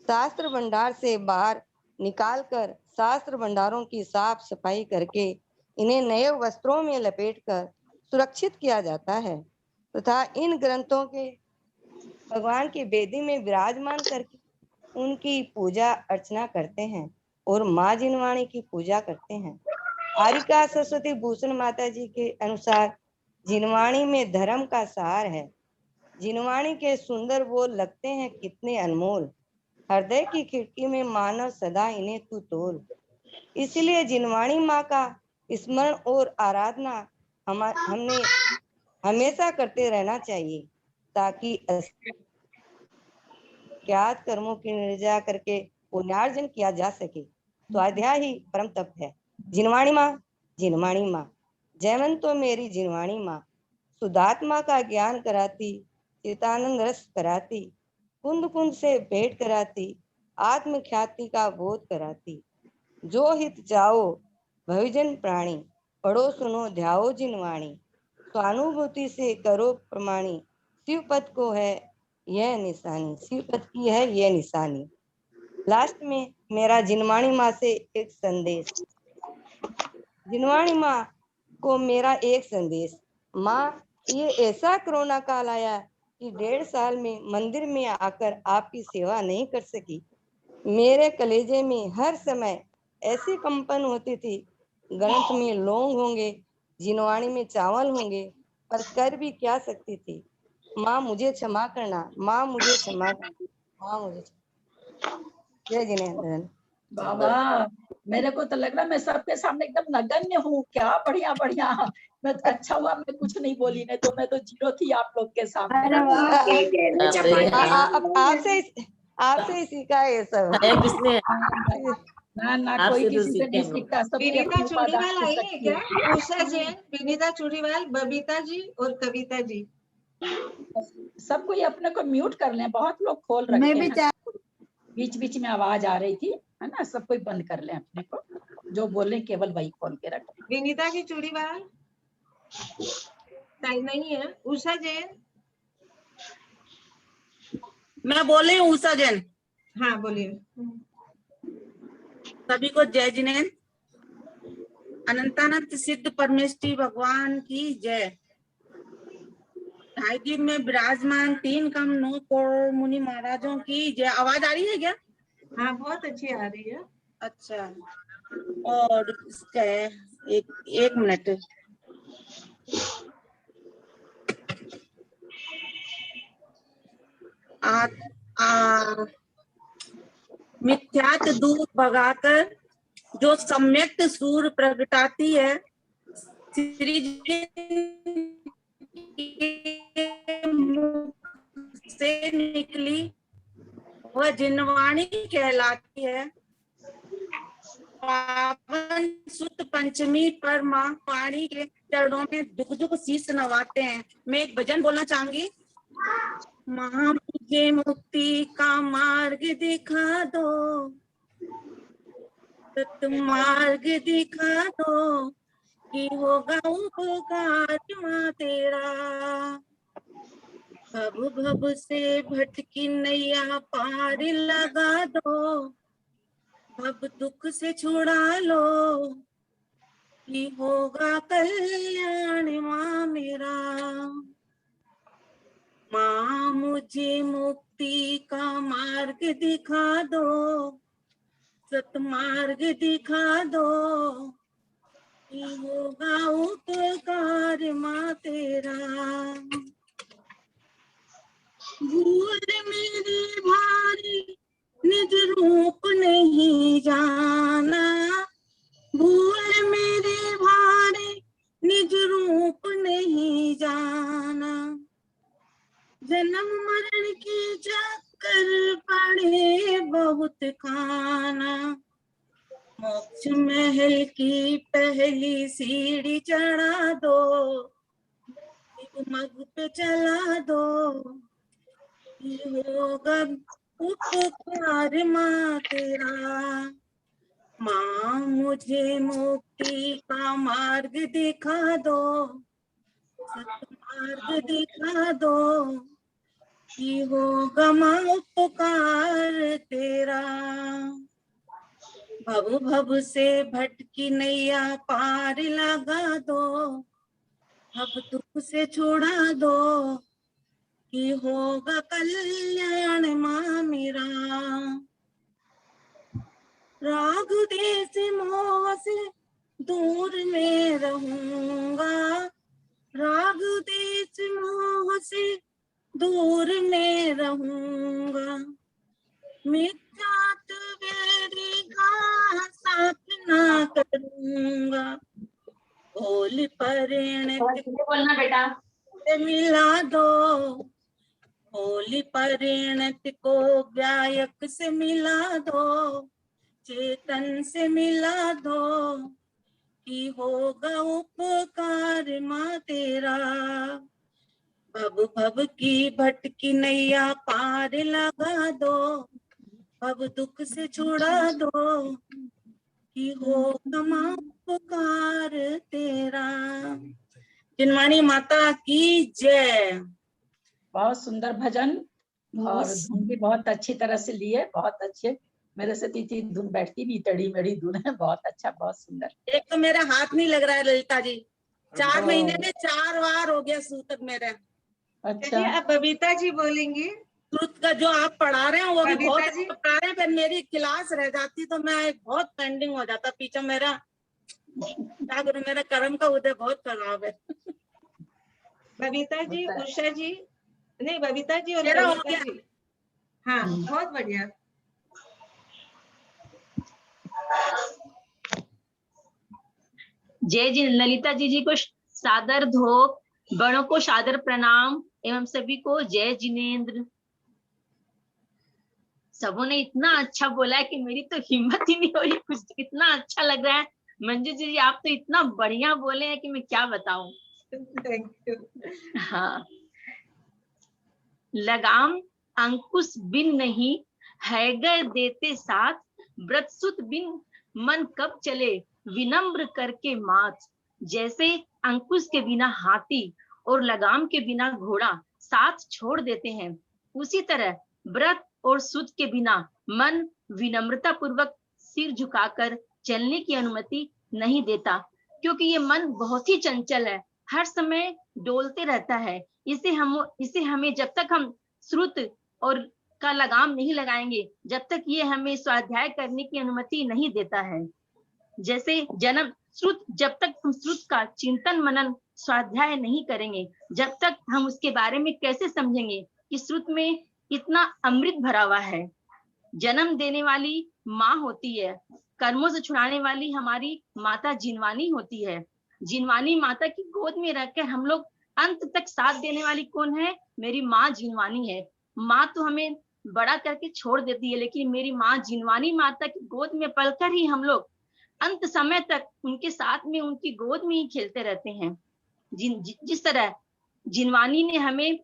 शास्त्र भंडार से बाहर निकालकर शास्त्र भंडारों की साफ सफाई करके इन्हें नए वस्त्रों में लपेटकर सुरक्षित किया जाता है तथा इन ग्रंथों के भगवान की वेदी में विराजमान करके उनकी पूजा अर्चना करते हैं और माँ जिनवाणी की पूजा करते हैं। आरिका सरस्वती भूषण माता जी के अनुसार जिनवाणी में धर्म का सार है। जिनवाणी के सुंदर बोल लगते हैं कितने अनमोल। हृदय की खिड़की में मानव सदा इन्हें तू तोल। इसलिए जिनवाणी माँ का स्मरण और आराधना हमने हमेशा करते रहना चाहिए ताकि ज्ञात कर्मों की निर्जा करके पुण्यार्जन किया जा सके। स्वाध्याय ही परम तप है। जिनवाणी माँ, जिनवाणी माँ, जयमन तो मेरी जिनवाणी माँ। सुधात्मा का ज्ञान कराती, चितानंद रस कराती, कुंद कुंद से भेंट कराती, आत्म ख्याति का बोध कराती। जो हित जाओ भविजन प्राणी, पढ़ो सुनो ध्याओ जिनवाणी। स्वानुभूति से करो प्रमाणी, शिव पद को है यह निशानी, शिव पद की है यह निशानी। लास्ट में मेरा जिनवाणी माँ से एक संदेश। जिनवाणी माँ को मेरा एक संदेश। माँ, ये ऐसा कोरोना काल आया कि 1.5 साल में मंदिर में आकर आपकी सेवा नहीं कर सकी। मेरे कलेजे में हर समय ऐसी कंपन होती थी, ग्रंथ में लौंग होंगे, जिनवाणी में चावल होंगे, पर कर भी क्या सकती थी। माँ मुझे क्षमा करना, माँ मुझे क्षमा करना, माँ मुझे। जय जिनेन्द्र। बाबा, मेरे को तो लग रहा मैं सबके सामने एकदम नगण्य हूँ। क्या बढ़िया बढ़िया। मैं अच्छा हुआ मैं कुछ नहीं बोली, नहीं तो मैं तो जीरो थी आप लोग के सामने। आपसे ही सीखा है ये सब। ना आपसे कोई तो किसी से सीखते नहीं हैं हम लोग। सीखता, सबकी विनीता अपनी उपादान चूड़ीवाल आई है शक्ति क्या? है। उषा जैन, विनीता चूड़ीवाल, बबीता जी और कविता जी। सबको ये अपने को म्यूट कर लें, बहुत लोग खोल मैं रखे भी हैं, बीच बीच में आवाज आ रही थी, है ना, सब कोई बंद कर लें अपने को, जो बोले केवल वही खोल के रखें। विनीता की चूड़ीवाल नहीं है। उषा जैन, मैं बोल रही हूँ उषा जैन। हाँ बोलिए। सभी को जय जिनेन्द्र। अनंतानंत सिद्ध परमेष्टि भगवान की जय। ढाई दिन में विराजमान 3 कम 9 करोड़ मुनि महाराजों की जय। आवाज आ रही है क्या? हाँ बहुत अच्छी आ रही है। अच्छा, और इसका एक मिनट। मिथ्यात दूर भगाकर जो सम्यक सूर प्रगटाती है, श्री से निकली वह जिनवाणी कहलाती है। पावन सुत पंचमी पर माँ वाणी के चरणों में दुख दुख शीश नवाते हैं। मैं एक भजन बोलना चाहूंगी। माँ मुझे मुक्ति का मार्ग दिखा दो, सतमार्ग दिखा दो, कि होगा उपकार माँ तेरा। भव भव से भटकी नैया पार लगा दो, भव दुख से छुड़ा लो, कि होगा कल्याण माँ मेरा। माँ मुझे मुक्ति का मार्ग दिखा दो, सतमार्ग दिखा दो, कि होगा उपकार माँ तेरा। भूल मेरी भारी निज रूप नहीं जाना, भूल मेरी भारी निज रूप नहीं जाना। जन्म मरण की चक्कर पड़े बहुत खाना, मोक्ष महल की पहली सीढ़ी चढ़ा दो, मग पे चला दो, होगा उपकार माँ तेरा। माँ मुझे मुक्ति का मार्ग दिखा दो, सतमार्ग दिखा दो, कि होगा माँ उपकार तेरा। भव भव से भटकी नैया पार लगा दो, भव दुख से छुड़ा दो, कि होगा कल्याण माँ मेरा। राग देश मोह से दूर में रहूंगा, राग देश मोह से दूर में रहूंगा। मिथ्यात वेरी का साथ ना करूंगा, भोल परिणत बोलना बेटा से मिला दो, भोली परिणत को गायक से मिला दो, चेतन से मिला दो, कि होगा उपकार माँ तेरा। भव भव की भटकी नैया पार लगा दो, भव दुख से छुड़ा दो, कि होगा माँ उपकार तेरा। जिनवाणी माता की जय। बहुत सुंदर भजन, और धुन भी बहुत अच्छी तरह से लिए, बहुत अच्छे। मेरे से तीसरी धुन बैठती भी, टेढ़ी मेढ़ी धुन है, बहुत अच्छा, बहुत सुंदर। एक तो मेरा हाथ नहीं लग रहा है ललिता जी, 4 महीने में 4 बार हो गया सूतक मेरे। अच्छा, अब बबीता जी बोलेंगी। सूत का जो आप पढ़ा रहे हैं वो भी बहुत जी पढ़ा रहे हैं, फिर मेरी क्लास रह जाती तो मैं बहुत पेंडिंग हो जाता पीछे मेरा। क्या करूं, मेरा कर्म का उदय बहुत खराब है। बबीता जी, उषा जी, नहीं बबीता जी और मेरा हो कविता गया। जी। हाँ बहुत बढ़िया। जय जी। ललिता जी को सादर धो, गणों को सादर प्रणाम एवं सभी को जय जिनेन्द्र। सबों ने इतना अच्छा बोला है कि मेरी तो हिम्मत ही नहीं हो रही, कुछ इतना अच्छा लग रहा है। मंजू जी आप तो इतना बढ़िया बोले हैं कि मैं क्या बताऊं। Thank you. हाँ, लगाम अंकुश बिन नहीं है गर देते साथ, व्रत सुत बिन मन कब चले विनम्र करके मात। जैसे अंकुश के बिना हाथी और लगाम के बिना घोड़ा साथ छोड़ देते हैं, उसी तरह व्रत और सुत के बिना मन विनम्रता पूर्वक सिर झुकाकर चलने की अनुमति नहीं देता, क्योंकि ये मन बहुत ही चंचल है, हर समय डोलते रहता है। इसे हमें जब तक हम श्रुत और का लगाम नहीं लगाएंगे, जब तक ये हमें स्वाध्याय करने की अनुमति नहीं देता है। जैसे जन्म श्रुत, जब तक हम श्रुत का चिंतन मनन स्वाध्याय नहीं करेंगे, जब तक हम उसके बारे में कैसे समझेंगे कि श्रुत में इतना अमृत भरा हुआ है। जन्म देने वाली माँ होती है, कर्मों से छुड़ाने वाली हमारी माता जिनवानी होती है। जिनवानी माता की गोद में रखकर हम लोग अंत तक साथ देने वाली कौन है? मेरी माँ जिनवानी है। माँ तो हमें बड़ा करके छोड़ देती है, लेकिन मेरी माँ जिनवानी माता की गोद में पलकर ही हम लोग अंत समय तक उनके साथ में, उनकी गोद में ही खेलते रहते हैं। जिस तरह जिनवानी ने हमें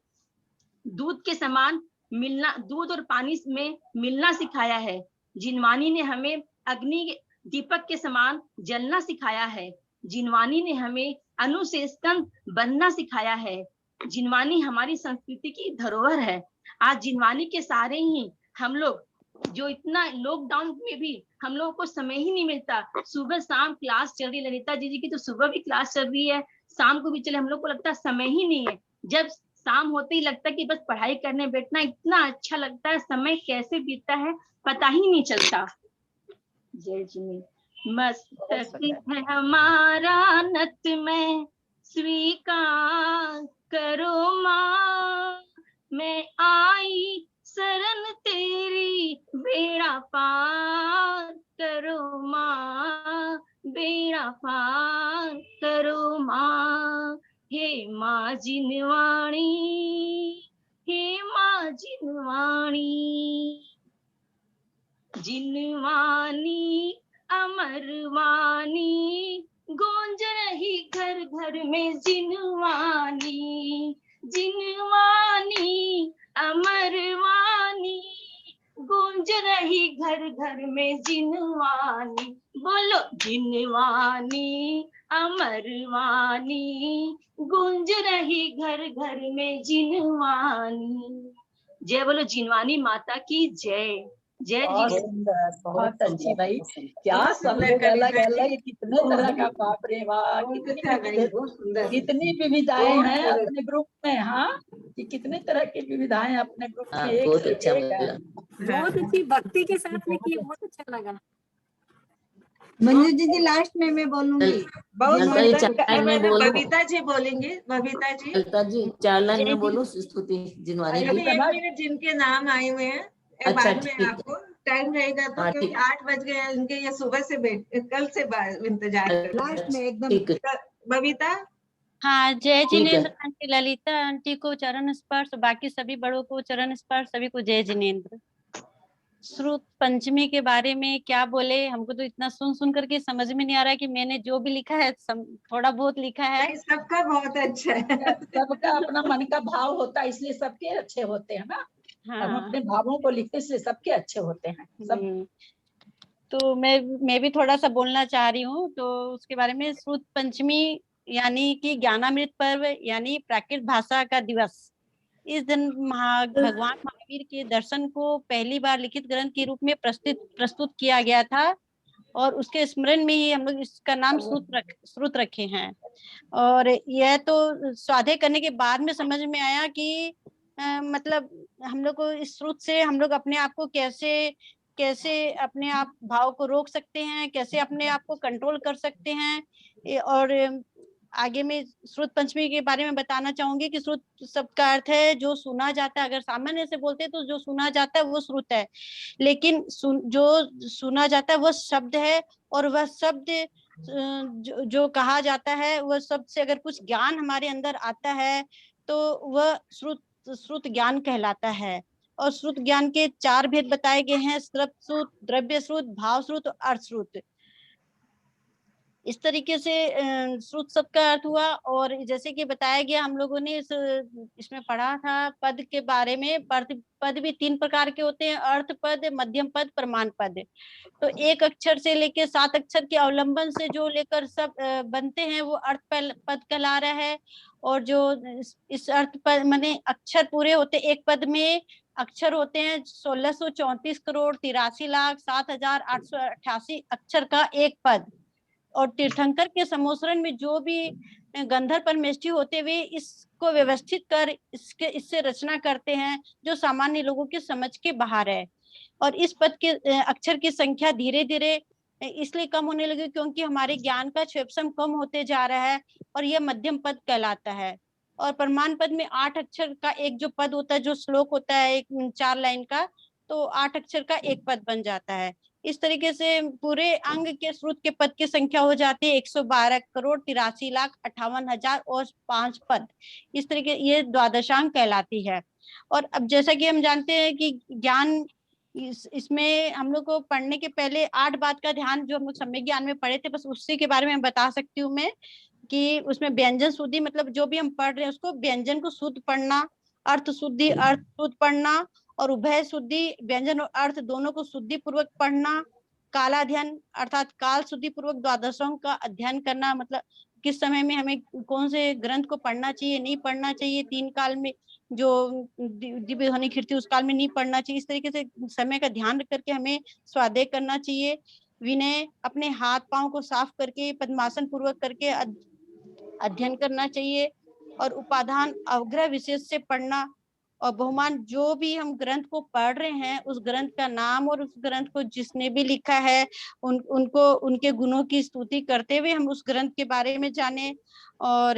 दूध के समान मिलना, दूध और पानी में मिलना सिखाया है। जिनवानी ने हमें अग्नि दीपक के समान जलना सिखाया है। जिनवानी ने हमें अनु से स्कंद बनना सिखाया है। जिनवानी हमारी संस्कृति की धरोहर है। आज जिनवानी के सहारे ही हम लोग, जो इतना लॉकडाउन में भी हम लोगों को समय ही नहीं मिलता, सुबह शाम क्लास चल रही है, ललिता जी की तो सुबह भी क्लास चल रही है, शाम को भी चले, हम लोग को लगता है समय ही नहीं है। जब शाम होते ही लगता है कि बस पढ़ाई करने बैठना, इतना अच्छा लगता है, समय कैसे बीतता है पता ही नहीं चलता। जय जी। मस्तक है हमारा नत में स्वीकार करो माँ, मैं आई शरण तेरी बेड़ा पार करो माँ, बेड़ा पार करो माँ। हे माँ जिनवाणी, हे माँ जिनवाणी, जिनवानी अमरवानी गूंज रही घर घर में जिनवानी, जिनवानी अमरवानी गूंज रही घर घर में जिनवानी। बोलो जिनवानी अमरवानी गूंज रही घर घर में जिनवानी। जय बोलो जिनवानी माता की जय। जय जी। बहुत अच्छी भाई, क्या सब लोग अलग अलग, कितने तरह का, बाप रे वाह, कितनी विविधाएं हैं अपने ग्रुप में। हाँ, कि कितने तरह की विविधाएं अपने ग्रुप में, एक बहुत से अच्छा एक है। बहुत अच्छी भक्ति के साथ में की, बहुत अच्छा लगा। मंजू जी लास्ट में मैं बोलूंगी। बहुत बबीता जी बोलेंगे। बबीता जी, ललिता जी 4 लाइन में बोलो स्तुति जिनवानी अभी की। 1 मिनट जिनके नाम आए हुए हैं, अच्छा, बाद में ठीक। आपको टाइम रहेगा तो, हाँ, क्योंकि 8 बज गए हैं इनके, ये सुबह से कल से इंतजार कर लास्ट में एकदम बबीता। हाँ, जय ठीक है। जिनेन्द्र आंटी, ललिता आंटी को चरण स्पर्श, बाकी सभी बड़ों को चरण स्पर्श, सभी को जय जिनेन्द्र। श्रुत पंचमी के बारे में क्या बोले, हमको तो इतना सुन सुन करके समझ में नहीं आ रहा है कि मैंने जो भी लिखा है थोड़ा बहुत लिखा है। सबका बहुत अच्छा है। सबका अपना मन का भाव होता है, इसलिए सबके अच्छे होते हैं ना। हाँ। हम अपने भावों को लिखते इसलिए सबके अच्छे होते हैं सब। तो मैं भी थोड़ा सा बोलना चाह रही हूँ तो उसके बारे में। श्रुत पंचमी यानी कि ज्ञानामृत पर्व यानी प्राकृत भाषा का दिवस। इस दिन भगवान महावीर के दर्शन को पहली बार लिखित ग्रंथ के रूप में प्रस्तुत किया गया था, और उसके स्मरण में ही हम लोग इसका नाम श्रुत रखे हैं। और यह तो स्वाध्याय करने के बाद में समझ में आया कि मतलब हम लोग को इस श्रुत से हम लोग अपने आप को कैसे अपने आप भाव को रोक सकते हैं, कैसे अपने आप को कंट्रोल कर सकते हैं। और आगे में श्रुत पंचमी के बारे में बताना चाहूंगी कि श्रुत शब्द का अर्थ है जो सुना जाता है। अगर सामान्य से बोलते हैं तो जो सुना जाता है वो श्रुत है, लेकिन जो सुना जाता है वह शब्द है, और वह शब्द जो कहा जाता है वह शब्द से अगर कुछ ज्ञान हमारे अंदर आता है तो वह श्रुत ज्ञान कहलाता है। और श्रुत ज्ञान के 4 भेद बताए गए हैं, श्रव्य श्रुत, द्रव्य श्रुत, भाव श्रुत और अर्थ श्रुत। इस तरीके से श्रुत शब्द का अर्थ हुआ। और जैसे कि बताया गया, हम लोगों ने इसमें पढ़ा था पद के बारे में। पद भी 3 प्रकार के होते हैं, अर्थ पद, मध्यम पद, प्रमाण पद। तो 1 अक्षर से लेकर 7 अक्षर के अवलंबन से जो लेकर सब बनते हैं वो अर्थ पद कहला रहा है। और जो इस अर्थ पद माने अक्षर पूरे होते, एक पद में अक्षर होते हैं 1634 करोड़ 83 लाख 7,888 अक्षर का एक पद। और तीर्थंकर के समोसरण में जो भी गंधर्व परमेष्ठी होते हुए इसको व्यवस्थित कर इससे रचना करते हैं जो सामान्य लोगों के समझ के बाहर है। और इस पद के अक्षर की संख्या धीरे धीरे इसलिए कम होने लगी क्योंकि हमारे ज्ञान का क्षेत्रफल कम होते जा रहा है, और यह मध्यम पद कहलाता है। और प्रमाण पद में 8 अक्षर का एक जो पद होता है, जो श्लोक होता है एक 4 लाइन का, तो 8 अक्षर का एक पद बन जाता है। इस तरीके से पूरे अंग के श्रुत के पद की संख्या हो जाती है 112 करोड़ 83 लाख 58,000 और 5 पद। इस तरीके ये द्वादशांग कहलाती है। और अब जैसा कि हम जानते हैं कि ज्ञान इसमें हम लोग को पढ़ने के पहले 8 बात का ध्यान जो हम लोग सम्यक ज्ञान में पढ़े थे, बस उसी के बारे में बता सकती हूँ मैं कि उसमें व्यंजन शुद्धि मतलब जो भी हम पढ़ रहे हैं उसको व्यंजन को शुद्ध पढ़ना, अर्थ शुद्धि अर्थ शुद्ध पढ़ना, और उभय शुद्धि व्यंजन और अर्थ दोनों को शुद्धि पूर्वक पढ़ना, कालाध्ययन अर्थात काल शुद्धि पूर्वक द्वादशों का अध्ययन करना, मतलब किस समय में हमें कौन से ग्रंथ को पढ़ना चाहिए नहीं पढ़ना चाहिए, 3 काल में जो दिव्य ध्वनि कीर्ति उस काल में नहीं पढ़ना चाहिए। इस तरीके से समय का ध्यान रख करके हमें स्वाध्याय करना चाहिए। विनय अपने हाथ पांव को साफ करके पद्मासन पूर्वक करके अध्ययन करना चाहिए। और उपाधान अवग्रह विशेष से पढ़ना। और बहुमान जो भी हम ग्रंथ को पढ़ रहे हैं उस ग्रंथ का नाम और उस ग्रंथ को जिसने भी लिखा है उनको उनके गुणों की स्तुति करते हुए हम उस ग्रंथ के बारे में जाने। और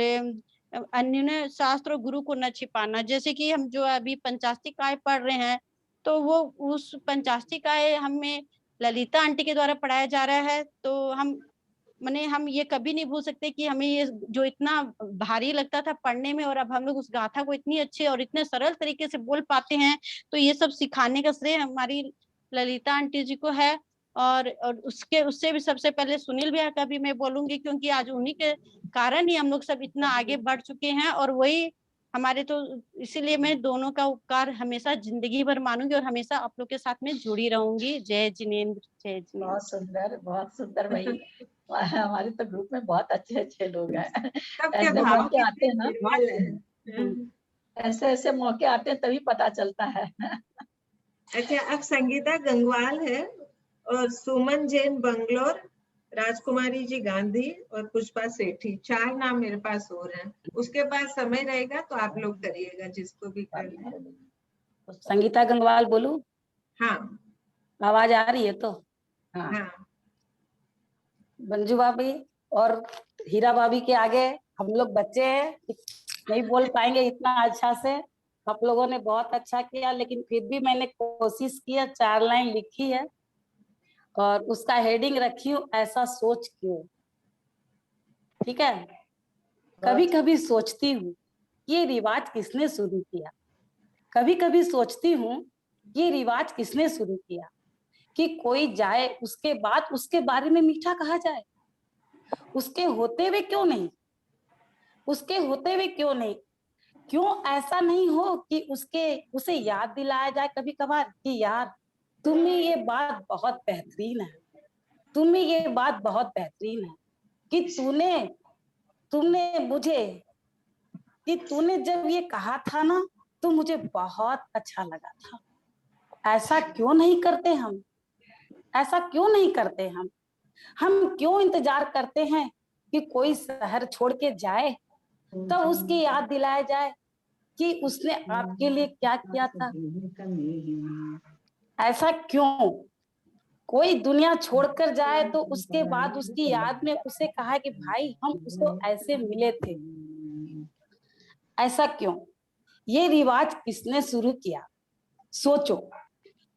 अन्य शास्त्र गुरु को न छिपाना। जैसे कि हम जो अभी पंचास्तिकाय पढ़ रहे हैं तो वो उस पंचास्तिकाय हमें ललिता आंटी के द्वारा पढ़ाया जा रहा है, तो हम ये कभी नहीं भूल सकते कि हमें ये जो इतना भारी लगता था पढ़ने में और अब हम लोग उस गाथा को इतनी अच्छे और इतने सरल तरीके से बोल पाते हैं, तो ये सब सिखाने का श्रेय हमारी ललिता आंटी जी को है। और उससे भी सबसे पहले सुनील भैया का भी मैं बोलूंगी, क्योंकि आज उन्हीं के कारण ही हम लोग सब इतना आगे बढ़ चुके हैं और वही हमारे, तो इसीलिए मैं दोनों का उपकार हमेशा जिंदगी भर मानूंगी और हमेशा आप लोग के साथ में जुड़ी रहूंगी। जय जिनेंद्र। जय जिनेंद्र। बहुत सुंदर भाई। हमारे तो ग्रुप में बहुत अच्छे अच्छे लोग हैं। सबके ऐसे भाव मौके आते हैं ना, है। ऐसे मौके आते हैं तभी पता चलता है। अच्छा, अब संगीता गंगवाल है और सुमन जैन बंगलोर, राजकुमारी जी गांधी और पुष्पा सेठी, 4 नाम मेरे पास और हैं। उसके बाद समय रहेगा तो आप लोग करिएगा जिसको भी करना है। संगीता गंगवाल बोलूं? हाँ, आवाज आ रही है तो? हाँ। मंजू भाभी और हीरा भाभी के आगे हम लोग बच्चे हैं, नहीं बोल पाएंगे इतना अच्छा से। आप लोगों ने बहुत अच्छा किया, लेकिन फिर भी मैंने कोशिश किया, 4 लाइन लिखी है और उसका हेडिंग रखी हूँ, ऐसा सोच क्यों। ठीक है। कभी कभी सोचती हूँ ये रिवाज किसने शुरू किया। कभी कभी सोचती हूँ ये रिवाज किसने शुरू किया कि कोई जाए उसके बाद उसके बारे में मीठा कहा जाए। उसके होते हुए क्यों नहीं, उसके होते हुए क्यों नहीं, क्यों ऐसा नहीं हो कि उसे याद दिलाया जाए कभी कभार कि यार तुम्हें ये बात बहुत बेहतरीन है, तुम्हें ये बात बहुत बेहतरीन है कि तुमने मुझे, कि तूने जब ये कहा था ना तो मुझे बहुत अच्छा लगा था। ऐसा क्यों नहीं करते हम, ऐसा क्यों नहीं करते हम क्यों इंतजार करते हैं कि कोई शहर छोड़ के जाए तब उसकी याद दिलाया जाए कि उसने आपके लिए क्या किया था। ऐसा क्यों कोई दुनिया छोड़कर जाए तो उसके बाद उसकी याद में उसे कहा कि भाई हम उसको ऐसे मिले थे। ऐसा क्यों, ये रिवाज किसने शुरू किया। सोचो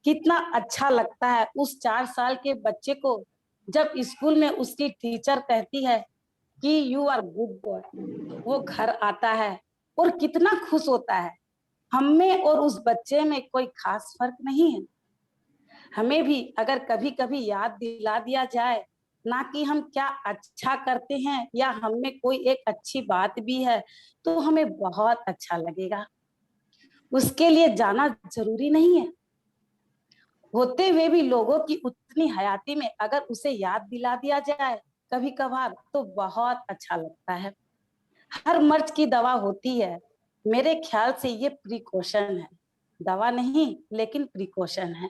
कितना अच्छा लगता है उस 4 साल के बच्चे को जब स्कूल में उसकी टीचर कहती है कि यू आर गुड बॉय, वो घर आता है और कितना खुश होता है। हम में और उस बच्चे में कोई खास फर्क नहीं है। हमें भी अगर कभी कभी याद दिला दिया जाए ना कि हम क्या अच्छा करते हैं या हम में कोई एक अच्छी बात भी है, तो हमें बहुत अच्छा लगेगा। उसके लिए जाना जरूरी नहीं है। होते हुए भी लोगों की उतनी हयाती में अगर उसे याद दिला दिया जाए कभी कभार, तो बहुत अच्छा लगता है। हर मर्ज की दवा होती है। मेरे ख्याल से ये प्रिकॉशन है, दवा नहीं लेकिन प्रिकॉशन है।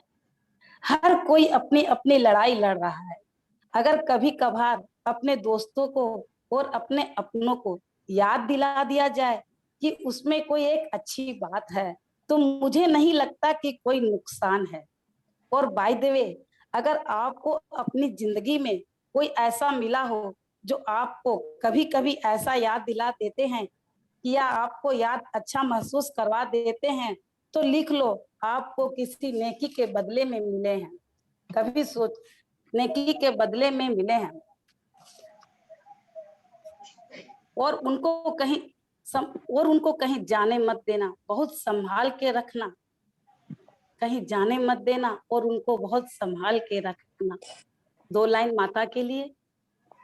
हर कोई अपनी अपनी लड़ाई लड़ रहा है। अगर कभी कभार अपने दोस्तों को और अपने अपनों को याद दिला दिया जाए कि उसमें कोई एक अच्छी बात है, तो मुझे नहीं लगता कि कोई नुकसान है। और बाय द वे, अगर आपको अपनी जिंदगी में कोई ऐसा मिला हो जो आपको कभी कभी ऐसा याद दिला देते हैं या आपको याद अच्छा महसूस करवा देते हैं, तो लिख लो, आपको किसी नेकी के बदले में मिले हैं। कभी सोच, नेकी के बदले में मिले हैं। और उनको कहीं जाने मत देना, बहुत संभाल के रखना। कहीं जाने मत देना और उनको बहुत संभाल के रखना। 2 लाइन माता के लिए।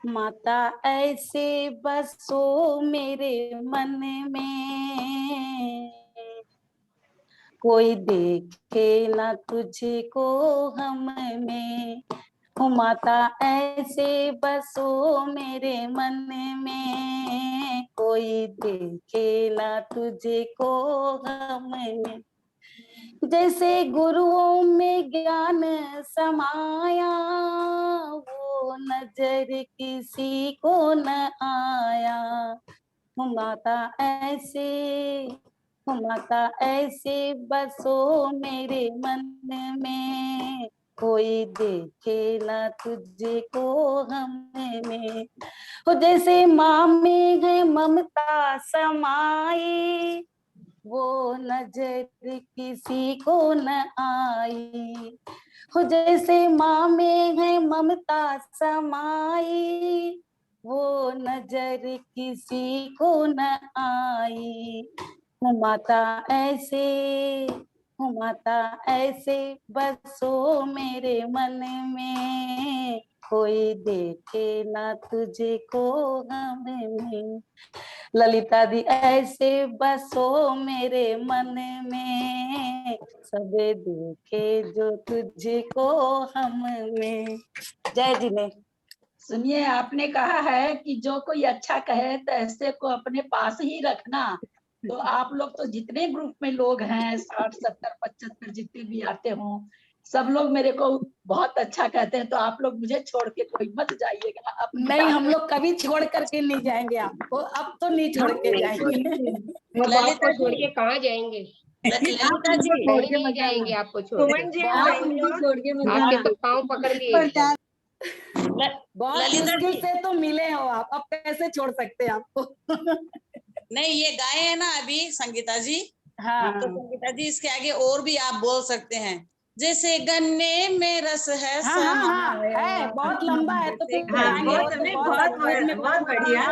माता ऐसे बसो मेरे मन में, कोई देखे ना तुझको हम में। ओ माता ऐसे बसो मेरे मन में, कोई देखे ना तुझको हम में। जैसे गुरुओं में ज्ञान समाया, वो नजर किसी को न आया। माता ऐसे बसो मेरे मन में, कोई देखे ना तुझको हम में। हो जैसे माँ में है ममता समाई, वो नजर किसी को न आई। हो जैसे माँ में है ममता समाई, वो नजर किसी को न आई। हो माता ऐसे बसो मेरे मन में, कोई देखे ना तुझे को हमें। ललिता दी ऐसे बसो मेरे मन में, सबे देखे जो तुझको हम में। जय जिने। सुनिए, आपने कहा है कि जो कोई अच्छा कहे तो ऐसे को अपने पास ही रखना। तो आप लोग तो जितने ग्रुप में लोग हैं 60, 70, 75 जितने भी आते हों, सब लोग मेरे को बहुत अच्छा कहते हैं। तो आप लोग मुझे छोड़ के कोई मत जाइएगा। नहीं, हम लोग कभी छोड़ करके नहीं जाएंगे आपको। अब तो नहीं छोड़ के जाएंगे। ललिता छोड़ के कहाँ जाएंगे? ललिता जी कहीं नहीं जाएंगे आपको छोड़ के। आपके तो पाँव पकड़ लिए। बहुत मुश्किल से तो मिले हो आप, अब कैसे छोड़ सकते हैं आपको। नहीं, ये गाए हैं ना अभी संगीता जी। हाँ। तो संगीता जी इसके आगे और भी आप बोल सकते हैं। जैसे गन्ने में रस है समाया। है, बहुत लंबा है तो फिर बहुत बढ़िया।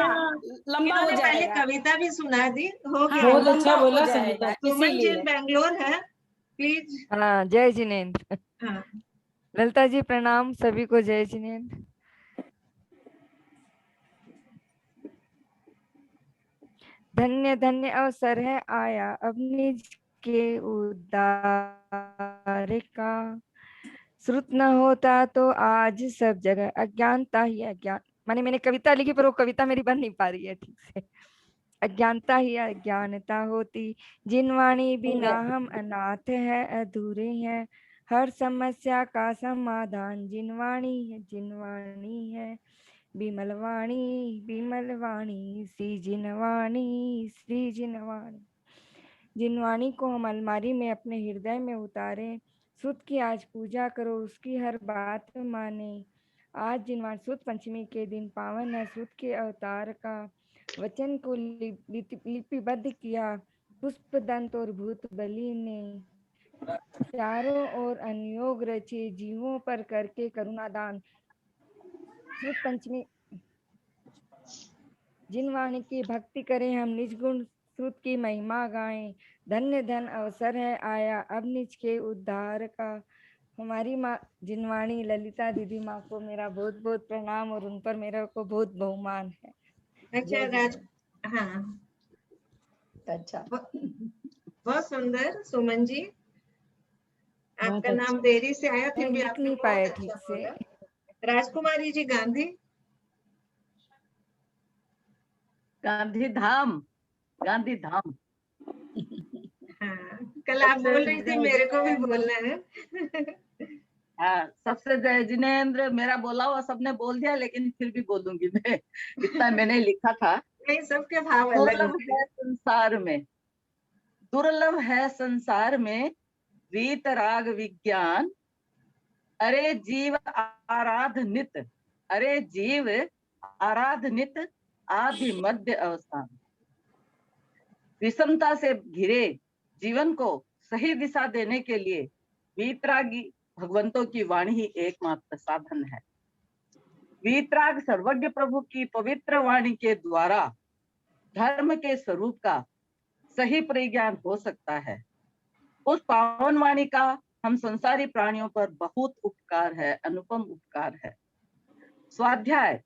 लंबा हो पहले जाएगा। कविता भी सुना दी, हो गया। बहुत अच्छा बोला संगीता। सुमन जी बेंगलोर है, प्लीज। हाँ, जय जिनेन्द्र। हाँ। ललिता जी प्रणाम, सभी को जय जिनेन्द्र। धन्य धन्य अवसर है आया अब निज के उद्धार का। श्रुत न होता तो आज सब जगह अज्ञानता ही अज्ञान। मैंने कविता लिखी पर वो कविता मेरी बन नहीं पा रही है ठीक से। अज्ञानता ही अज्ञानता होती, जिनवाणी बिना हम अनाथ है अधूरे हैं। हर समस्या का समाधान जिनवाणी है। बिमलवाणी बिमलवाणी श्री जिनवाणी जिनवाणी को हम अलमारी में अपने हृदय में उतारे। सुत की आज पूजा करो, उसकी हर बात माने। आज जिनवाणी सुत पंचमी के दिन पावन है। सुत के अवतार का वचन को लिपिबद्ध किया पुष्प दंत और भूत बलि ने। चारों ओर अनुयोग रचे जीवों पर करके करुणादान। सुत पंचमी जिनवाणी की भक्ति करें हम निज गुण श्रुत की महिमा गाएं। धन्य धन अवसर है आया अब निज के उद्धार का। हमारी माँ जिनवाणी ललिता दीदी माँ को मेरा बहुत बहुत प्रणाम और उन पर मेरा को बहुत बहुमान है। अच्छा राज, हाँ अच्छा, बहुत सुंदर सुमन जी, आपका नाम देरी से आया फिर भी लिख आपने नहीं बहुत पाए अच्छा ठीक से। बोला। राजकुमारी जी गांधी, गांधी धाम, गांधी धाम। हाँ कल आप बोल रही थी मेरे को भी बोलना है। हाँ, सबसे जय जिनेंद्र, मेरा बोला हुआ सबने बोल दिया लेकिन फिर भी बोलूंगी मैं, इतना मैंने लिखा था। नहीं, सबके भाव अलग दुर्लभ है संसार में, दुर्लभ है संसार में रीत राग विज्ञान। अरे जीव आराध नित, अरे जीव आराध नित आदि मध्य अवस्थान। विषमता से घिरे जीवन को सही दिशा देने के लिए वीतरागी भगवंतों की वाणी ही एकमात्र साधन है। वीतराग सर्वज्ञ प्रभु की पवित्र वाणी के द्वारा धर्म के स्वरूप का सही परिज्ञान हो सकता है। उस पावन वाणी का हम संसारी प्राणियों पर बहुत उपकार है, अनुपम उपकार है। स्वाध्याय,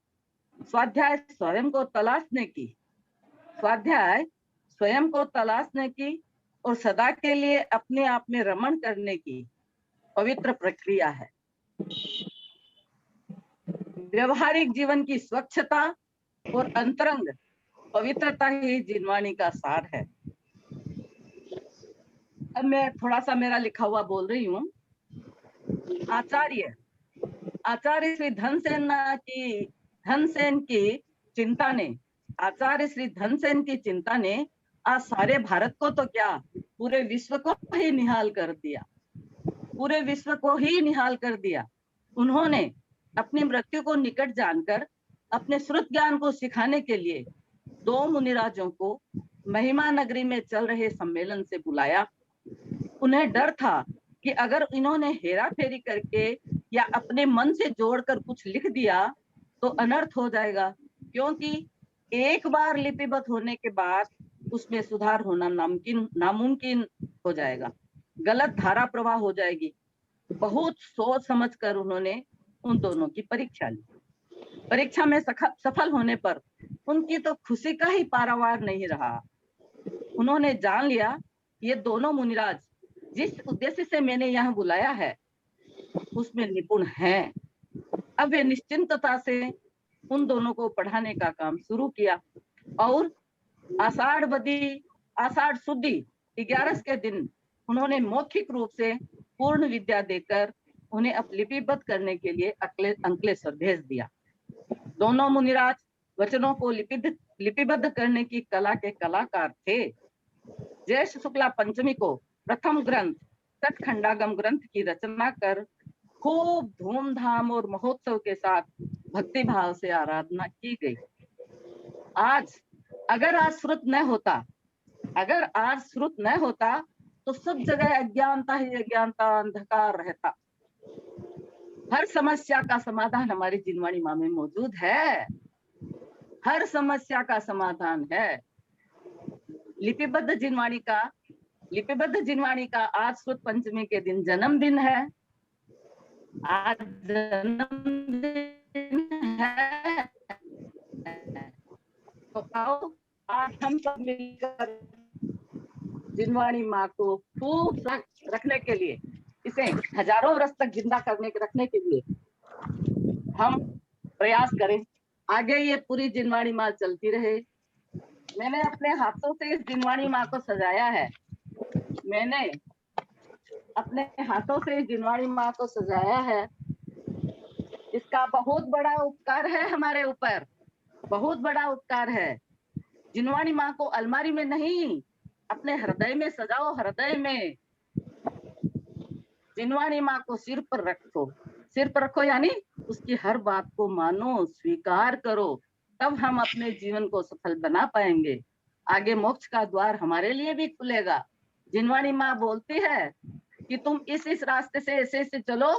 स्वाध्याय स्वयं को तलाशने की, स्वाध्याय स्वयं को तलाशने की और सदा के लिए अपने आप में रमण करने की पवित्र प्रक्रिया है। व्यवहारिक जीवन की स्वच्छता और अंतरंग पवित्रता ही जिनवाणी का सार है। अब मैं थोड़ा सा मेरा लिखा हुआ बोल रही हूँ। आचार्य, आचार्य श्री धनसेन की चिंता ने, आचार्य श्री धनसेन की चिंता ने आज सारे भारत को तो क्या पूरे विश्व को ही निहाल कर दिया, पूरे विश्व को ही निहाल कर दिया। उन्होंने अपनी मृत्यु को निकट जानकर अपने श्रुत ज्ञान को सिखाने के लिए 2 मुनिराजों को महिमा नगरी में चल रहे सम्मेलन से बुलाया। उन्हें डर था कि अगर इन्होंने हेरा फेरी करके या अपने मन से जोड़कर कुछ लिख दिया तो अनर्थ हो जाएगा, क्योंकि एक बार लिपिबद्ध होने के बाद उसमें सुधार होना नामुमकिन हो जाएगा, गलत धारा प्रवाह हो जाएगी। बहुत सोच समझकर उन्होंने उन दोनों की परीक्षा ली। परीक्षा में सफल होने पर उनकी तो खुशी का ही पारावार नहीं रहा। उन्होंने जान लिया ये दोनों मुनिराज जिस उद्देश्य से मैंने यहाँ बुलाया है उसमें निपुण हैं। अब वे निश्चिंतता से उन दोनों को पढ़ाने का काम शुरू किया और आषाढ़ शुद्धि 11 के दिन उन्होंने मौखिक रूप से पूर्ण विद्या देकर उन्हें लिपिबद्ध करने के लिए अंकलेश्वर भेज दिया। दोनों मुनिराज वचनों को लिपिबद्ध करने की कला के कलाकार थे। ज्येष्ठ शुक्ला पंचमी को प्रथम ग्रंथ सतखंडागम ग्रंथ की रचना कर खूब धूमधाम और महोत्सव के साथ भक्ति भाव से आराधना की गई। अगर आज श्रुत न होता तो सब जगह अज्ञानता ही अज्ञानता, अंधकार रहता। हर समस्या का समाधान हमारी जिनवाणी माँ में मौजूद है, हर समस्या का समाधान है। लिपिबद्ध जिनवाणी का आज श्रुत पंचमी के दिन जन्मदिन है। आज जन्मदिन है तो आओ आज हम सब मिलकर जिनवाणी माँ को खूब रखने के लिए, इसे हजारों वर्ष तक जिंदा रखने के लिए हम प्रयास करें। आगे ये पूरी जिनवाणी माँ चलती रहे। मैंने अपने हाथों से इस जिनवाणी माँ को सजाया है, मैंने अपने हाथों से इस जिनवाणी माँ को सजाया है। इसका बहुत बड़ा उपकार है हमारे ऊपर, बहुत बड़ा उपकार है। जिनवाणी माँ को अलमारी में नहीं, अपने हृदय में सजाओ, हृदय में। जिनवाणी माँ को सिर पर रखो यानी उसकी हर बात को मानो, स्वीकार करो, तब हम अपने जीवन को सफल बना पाएंगे। आगे मोक्ष का द्वार हमारे लिए भी खुलेगा। जिनवाणी माँ बोलती है कि तुम इस रास्ते से ऐसे चलो,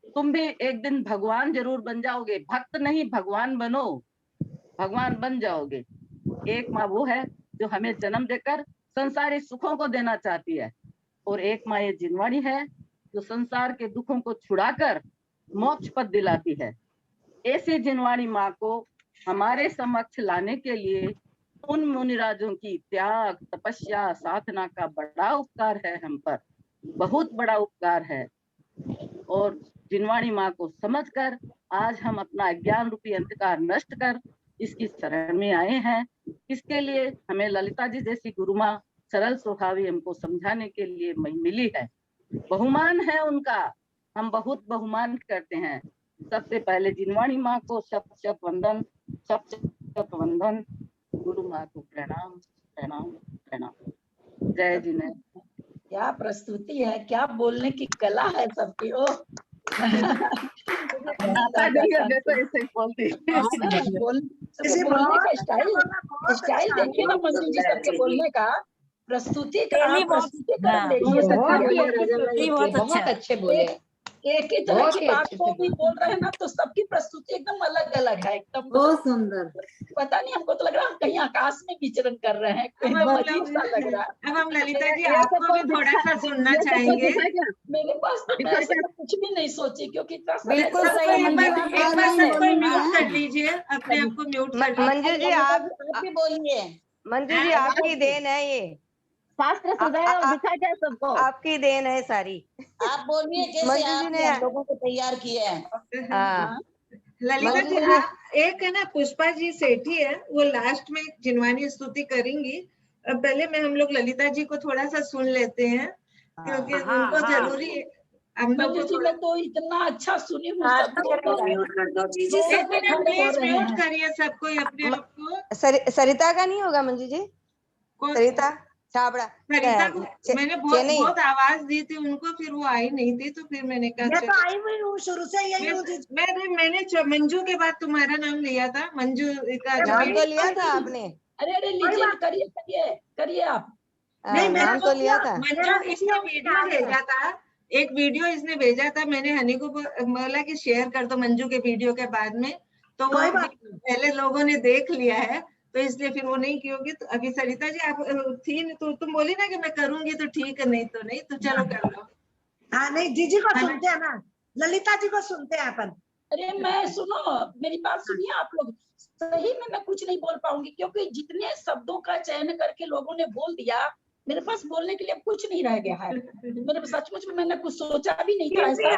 तुम भी एक दिन भगवान जरूर बन जाओगे। भक्त नहीं, भगवान बनो, भगवान बन जाओगे। एक माँ वो है जो हमें जन्म देकर संसारी सुखों को देना चाहती है, और एक माँ ये जिनवाणी है जो संसार के दुखों को छुड़ाकर मोक्ष पद दिलाती है। ऐसी जिनवाणी माँ को हमारे समक्ष लाने के लिए उन मुनिराजों की त्याग, तपस्या, साधना का बड़ा उपकार है, हम पर बहुत बड़ा उपकार है। और जिनवाणी माँ को समझकर आज हम अपना ज्ञान रूपी अंधकार नष्ट कर इसकी शरण में आए हैं। इसके लिए हमें ललिता जी जैसी गुरु माँ सरल स्वभावी हमको समझाने के लिए मिली है। बहुमान है उनका, हम बहुत बहुमान करते हैं। सबसे पहले जिनवाणी माँ को शप शप वंदन, शप शप वंदन। गुरु माँ को प्रणाम प्रणाम प्रणाम। जय जिनेंद्र। क्या प्रस्तुति है, क्या बोलने की कला है सबकी। ओ बोलने का स्टाइल देखिए ना मंजू जी, सबके बोलने का प्रस्तुति बहुत अच्छे बोले, एक ही तरह की बात को भी बोल रहे हैं ना, तो सबकी प्रस्तुति एकदम अलग अलग है, एकदम बहुत सुंदर। पता नहीं, हमको तो लग रहा है हम कहीं आकाश में विचरण कर रहे हैं, अजीब सा लग रहा है। अब हम ललिता जी आपको भी थोड़ा सा सुनना चाहेंगे। मेरे पास तो मैं ऐसा कुछ भी नहीं सोची, क्योंकि इतना बिल्कुल सही। एक बार सबको म्यूट कर लीजिए, अपने आप को म्यूट कर लीजिए। मंजू जी आप भी बोलिए। मंजू जी आपकी देन है ये, शास्त्र सुधारा और दिखा जाए सबको। आपकी देन है सारी। आप बोलिए जैसे आपने हम लोगों को तैयार किया है। हाँ ललिता जी एक है ना, पुष्पा जी सेठी है, वो लास्ट में जिनवानी स्तुति करेंगी। अब पहले में हम लोग ललिता जी को थोड़ा सा सुन लेते हैं, क्योंकि उनको जरूरी है। हम लोग मैं तो इतना अच्छा सुनी हूँ। प्लीज म्यूट करिए सबको अपने आप को। सरिता का नहीं होगा मंजू जी? सरिता छाबड़ा, सरिता को मैंने बहुत आवाज दी थी उनको, फिर वो आई नहीं थी, तो फिर मैंने कहा मैं तो आई हुई हूँ शुरू से यही हूँ। मैंने मंजू के बाद तुम्हारा नाम लिया था। मंजू का नाम तो लिया था आपने? अरे लीजिए, करिए करिए करिए आप। नहीं, नाम तो लिया था। मंजू इसने वीडियो भेजा था, एक वीडियो इसने भेजा था, मैंने हनी को बोला कि शेयर कर दो मंजू के वीडियो के बाद में, तो वो पहले लोगों ने देख लिया है, तो इसलिए फिर वो नहीं की होगी। तो अभी सरिता जी आप थी तो तुम बोली ना कि मैं करूंगी, तो ठीक है, नहीं तो चलो कर लो। हाँ नहीं, जीजी को सुनते हैं ना, ललिता जी को सुनते हैं अपन। अरे मैं सुनो, मेरी बात सुनिए आप लोग। सही में मैं कुछ नहीं बोल पाऊंगी, क्योंकि जितने शब्दों का चयन करके लोगों ने बोल दिया, मेरे पास बोलने के लिए कुछ नहीं रह गया है। मेरे सचमुच में मैंने कुछ सोचा भी नहीं था ऐसा।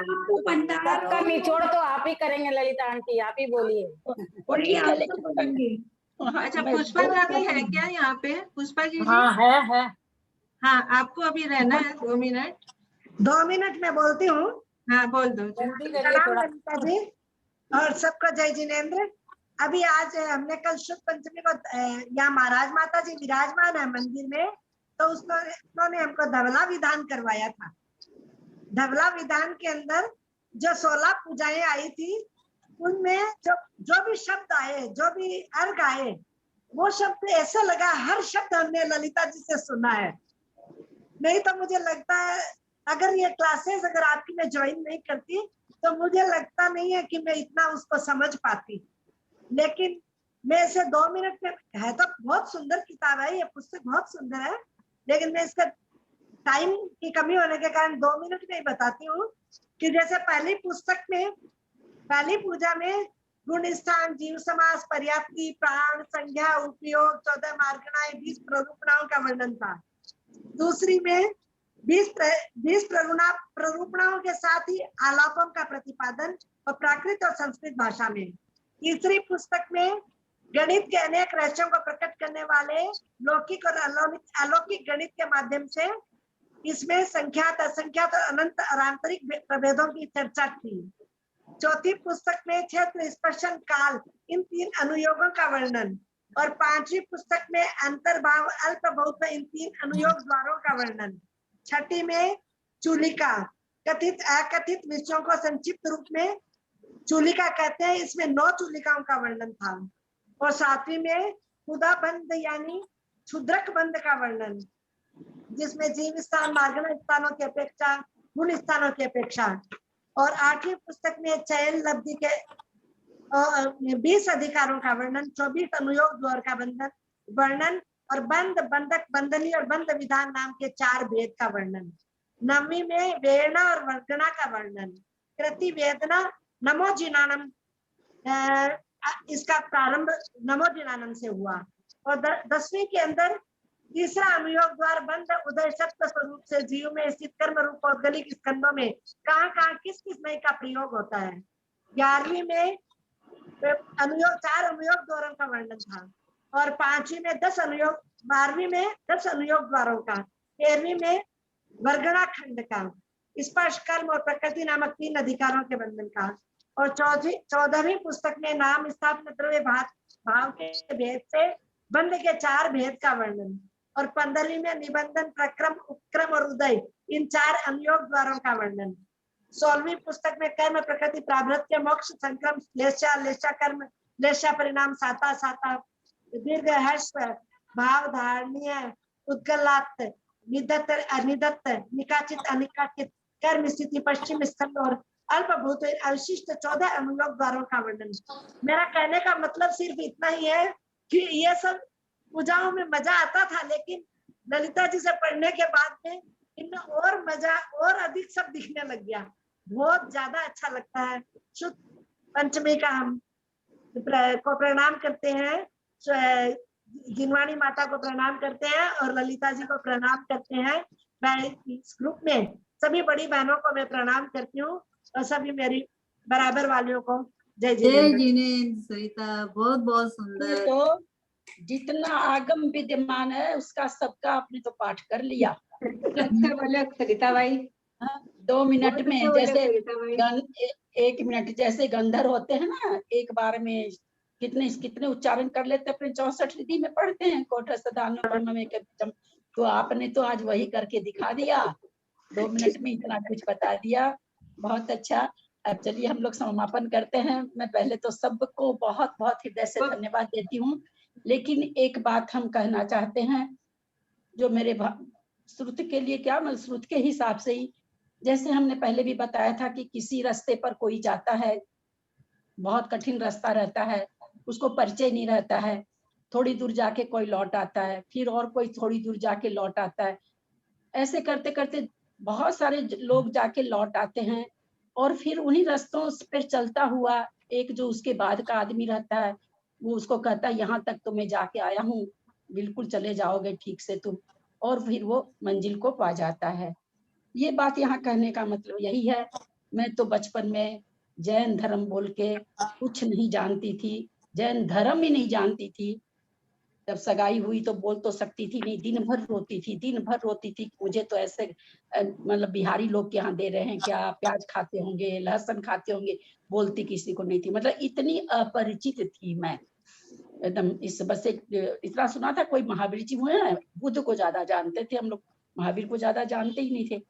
सबका निचोड़ तो आप ही करेंगे ललिता आंटी, आप ही बोलिए। अच्छा, पुष्पा जी है क्या यहाँ पे? पुष्पा जी? हाँ है। हाँ, आपको अभी रहना है 2 मिनट। 2 मिनट में बोलती हूँ। हाँ बोल दो। ललिता जी और सबको जय जिनेंद्र। अभी आज हमने कल शुद्ध पंचमी को यहाँ महाराज माता जी विराजमान है मंदिर में, तो उन्होंने हमको धवला विधान करवाया था। धवला विधान के अंदर जो 16 पूजाएं आई थी, उनमें जो भी शब्द आए, जो भी अर्घ आए, वो शब्द ऐसा लगा हर शब्द हमने ललिता जी से सुना है। नहीं तो मुझे लगता है अगर ये क्लासेस अगर आपकी मैं ज्वाइन नहीं करती, तो मुझे लगता नहीं है कि मैं इतना उसको समझ पाती। लेकिन मैं इसे 2 मिनट में, है तो बहुत सुंदर किताब है, ये पुस्तक बहुत सुंदर है, लेकिन मैं इसका टाइम की कमी होने के कारण 2 मिनट में ही बताती हूँ कि जैसे पहली पुस्तक में, पहली पूजा में गुण स्थान, जीव समास, पर्याप्ति, प्राण, संज्ञा, उपयोग, 14 मार्गणाएं, 20 प्ररूपणाओं का वर्णन था। दूसरी में 20 प्ररूपणाओं के साथ ही आलापों का प्रतिपादन और प्राकृत और संस्कृत भाषा में। तीसरी पुस्तक में गणित के अनेक रहस्यों को प्रकट करने वाले लौकिक और अलौकिक गणित के माध्यम से इसमें संख्यात, असंख्यात और अनंत और आंतरिक प्रभेदों की चर्चा थी। चौथी पुस्तक में क्षेत्र, स्पर्शन, काल, इन 3 अनुयोगों का वर्णन, और 5वीं पुस्तक में अंतर्भाव, अल्प, बहुत, इन 3 अनुयोग द्वारों का वर्णन। 6ठी में चूलिका, कथित अकथित विषयों को संक्षिप्त रूप में चूलिका कहते हैं, इसमें 9 चूलिकाओं का वर्णन था। और 7वीं में खुदा बंद यानी क्षुद्रक बंद का वर्णन, जिसमें जीव स्थान, मार्गण स्थानों की अपेक्षा, गुण स्थानों की अपेक्षा। और 8वीं पुस्तक में चयन लब्धि के 20 अधिकारों का वर्णन, 24 अनुयोग द्वार का वर्णन, और बंद, बंधक, बंधनी और बंध विधान नाम के 4 भेद का वर्णन। 9वीं में वेदना और वर्गणा का वर्णन। कृति वेदना नमो जिनानम, इसका प्रारंभ नमो जिनानम से हुआ। और 10वीं के अंदर तीसरा अनुयोग द्वार बंध उदय सत्य स्वरूप से जीव में स्थित कर्म रूप पौद्गलिक स्कंदों में कहाँ किस किस नई का प्रयोग होता है। 11वीं में अनुयोग 4 अनुयोग द्वारों का वर्णन था और 5वीं में 10 अनुयोग, 12वीं में 10 अनुयोग द्वारों का, 13वीं में वर्गणा खंड का, स्पर्श कर्म और प्रकृति नामक 3 अधिकारों के बंधन का, और 14वीं पुस्तक में नाम स्थापना द्रव्य भाव के भेद से बंध के 4 भेद का वर्णन, और 15वीं में निबंधन, प्रक्रम, उपक्रम और उदय इन 4 अनुयोग द्वारों का वर्णन। 16वीं पुस्तक में कर्म, प्रकृति, प्रारब्ध, मोक्ष, संक्रम, लेशा, लेशा कर्म, लेशा परिणाम, साता, साता, दीर्घ, हर्ष, भाव, धारणीय, उद्गलात्, निदत्त, अनिदत्त, निकाचित, अनिकाचित, कर्म स्थिति, पश्चिम स्कंद और अल्पभूत अवशिष्ट 14 अनुयोग द्वारों का वर्णन। मेरा कहने का मतलब सिर्फ इतना ही है कि ये सब पूजाओं में मजा आता था, लेकिन ललिता जी से पढ़ने के बाद में इनमें और मजा और अधिक सब दिखने लग गया। बहुत ज्यादा अच्छा लगता है। शुद्ध पंचमी का हम को प्रणाम करते हैं, जिनवाणी माता को प्रणाम करते हैं और ललिता जी को प्रणाम करते हैं। मैं इस ग्रुप में सभी बड़ी बहनों को मैं प्रणाम करती हूँ और सभी मेरी बराबर वालियों को जय जिनेंद्र। सरिता बहुत बहुत सुंदर। तो जितना आगम विद्यमान है उसका सबका आपने तो पाठ कर लिया। अच्छा बोले सरिता भाई। 2 मिनट में, जैसे 1 मिनट, जैसे गंधर होते हैं ना, एक बार में कितने कितने उच्चारण कर लेते, अपने 64 रिधि में पढ़ते हैं, तो आपने तो आज वही करके दिखा दिया। 2 मिनट में इतना कुछ बता दिया, बहुत अच्छा। अब चलिए हम लोग समापन करते हैं। मैं पहले तो सबको बहुत बहुत हृदय से धन्यवाद देती हूँ, लेकिन एक बात हम कहना चाहते हैं, जो मेरे श्रुत के लिए क्या, मैं श्रुत के हिसाब से ही, जैसे हमने पहले भी बताया था कि किसी रास्ते पर कोई जाता है, बहुत कठिन रास्ता रहता है, उसको परिचय नहीं रहता है, थोड़ी दूर जाके कोई लौट आता है, फिर और कोई थोड़ी दूर जाके लौट आता है, ऐसे करते करते बहुत सारे लोग जाके लौट आते हैं। और फिर उन्हीं रास्तों पर चलता हुआ एक जो उसके बाद का आदमी रहता है, वो उसको कहता है यहाँ तक तो मैं जाके आया हूँ, बिल्कुल चले जाओगे ठीक से तुम, और फिर वो मंजिल को पा जाता है। ये बात यहाँ कहने का मतलब यही है। मैं तो बचपन में जैन धर्म बोल के कुछ नहीं जानती थी, जैन धर्म ही नहीं जानती थी। जब सगाई हुई तो बोल तो सकती थी नहीं, दिन भर रोती थी। मुझे तो ऐसे मतलब बिहारी लोग के यहाँ दे रहे हैं क्या, प्याज खाते होंगे, लहसुन खाते होंगे, बोलती किसी को नहीं थी। मतलब इतनी अपरिचित थी मैं एकदम। इस बस इतना सुना था कोई महावीर जी हुए हैं, बुद्ध को ज्यादा जानते थे हम लोग, महावीर को ज्यादा जानते ही नहीं थे।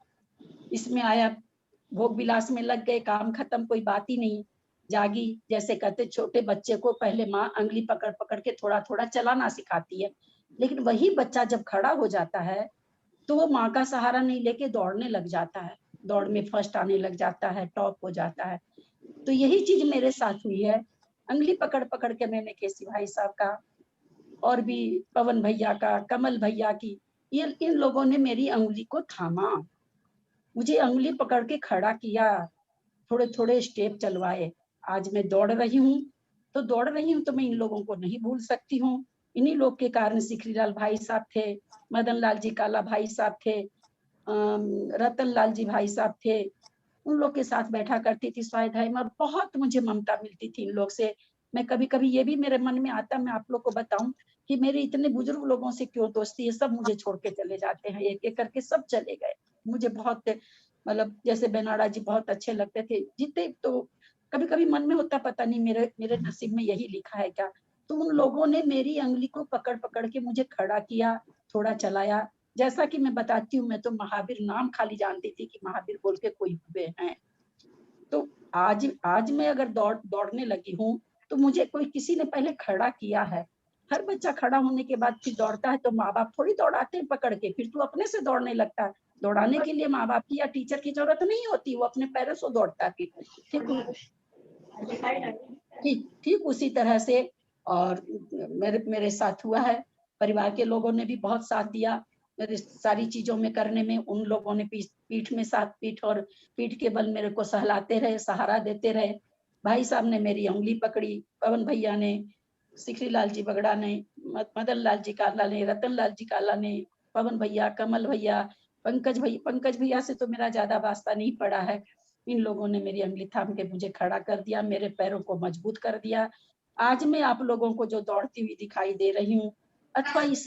इसमें आया, भोग विलास में लग गए, काम खत्म, कोई बात ही नहीं। जागी, जैसे कहते छोटे बच्चे को पहले माँ अंगली पकड़ पकड़ के थोड़ा थोड़ा चलाना सिखाती है, लेकिन वही बच्चा जब खड़ा हो जाता है तो वो माँ का सहारा नहीं लेके दौड़ने लग जाता है, दौड़ में फर्स्ट आने लग जाता है, टॉप हो जाता है। तो यही चीज मेरे साथ हुई है। अंगली पकड़ पकड़ के मैंने केसी भाई साहब का और भी पवन भैया का, कमल भैया की, इन लोगों ने मेरी अंगुली को थामा, मुझे अंगुली पकड़ के खड़ा किया, थोड़े थोड़े स्टेप चलवाए। आज मैं दौड़ रही हूँ तो मैं इन लोगों को नहीं भूल सकती हूँ। इन्हीं लोग के कारण सिखरीलाल भाई साहब थे, मदन लाल जी काला भाई साहब थे, रतन लाल जी भाई साहब थे, उन लोग के साथ बैठा करती थी स्वाध्याय में। बहुत मुझे ममता मिलती थी इन लोग से। मैं कभी कभी ये भी मेरे मन में आता, मैं आप लोग को बताऊं कि मेरे इतने बुजुर्ग लोगों से क्यों दोस्ती है, सब मुझे छोड़ के चले जाते हैं, एक एक करके सब चले गए। मुझे बहुत मतलब जैसे बेनाड़ा जी बहुत अच्छे लगते थे, जितने तो कभी कभी मन में होता पता नहीं मेरे नसीब में यही लिखा है क्या। तो उन लोगों ने मेरी अंगुली को पकड़ पकड़ के मुझे खड़ा किया, थोड़ा चलाया। जैसा कि मैं बताती हूँ, मैं तो महावीर नाम खाली जानती थी कि महावीर बोल के कोई हुए हैं। तो आज मैं अगर दौड़ने लगी हूँ तो मुझे कोई किसी ने पहले खड़ा किया है। हर बच्चा खड़ा होने के बाद फिर दौड़ता है तो माँ बाप थोड़ी दौड़ाते हैं पकड़ के, फिर तू अपने से दौड़ने लगता है। दौड़ाने के लिए माँ बाप की या टीचर की जरूरत नहीं होती, वो अपने पैरों से दौड़ता है। ठीक उसी तरह से और मेरे साथ हुआ है। परिवार के लोगों ने भी बहुत साथ दिया मेरे सारी चीजों में करने में। उन लोगों ने पीठ में साथ, पीठ और पीठ के बल मेरे को सहलाते रहे, सहारा देते रहे। भाई साहब ने मेरी उंगली पकड़ी, पवन भैया ने, सिखरी लाल जी बगड़ा ने, मदन लाल जी काला ने, रतन लाल जी काला ने, पवन भैया, कमल भैया, पंकज भैया से तो मेरा ज्यादा वास्ता नहीं पड़ा है। इन लोगों ने मेरी उंगली थाम के मुझे खड़ा कर दिया, मेरे पैरों को मजबूत कर दिया। आज मैं आप लोगों को जो दौड़ती हुई दिखाई दे रही हूँ, अथवा इस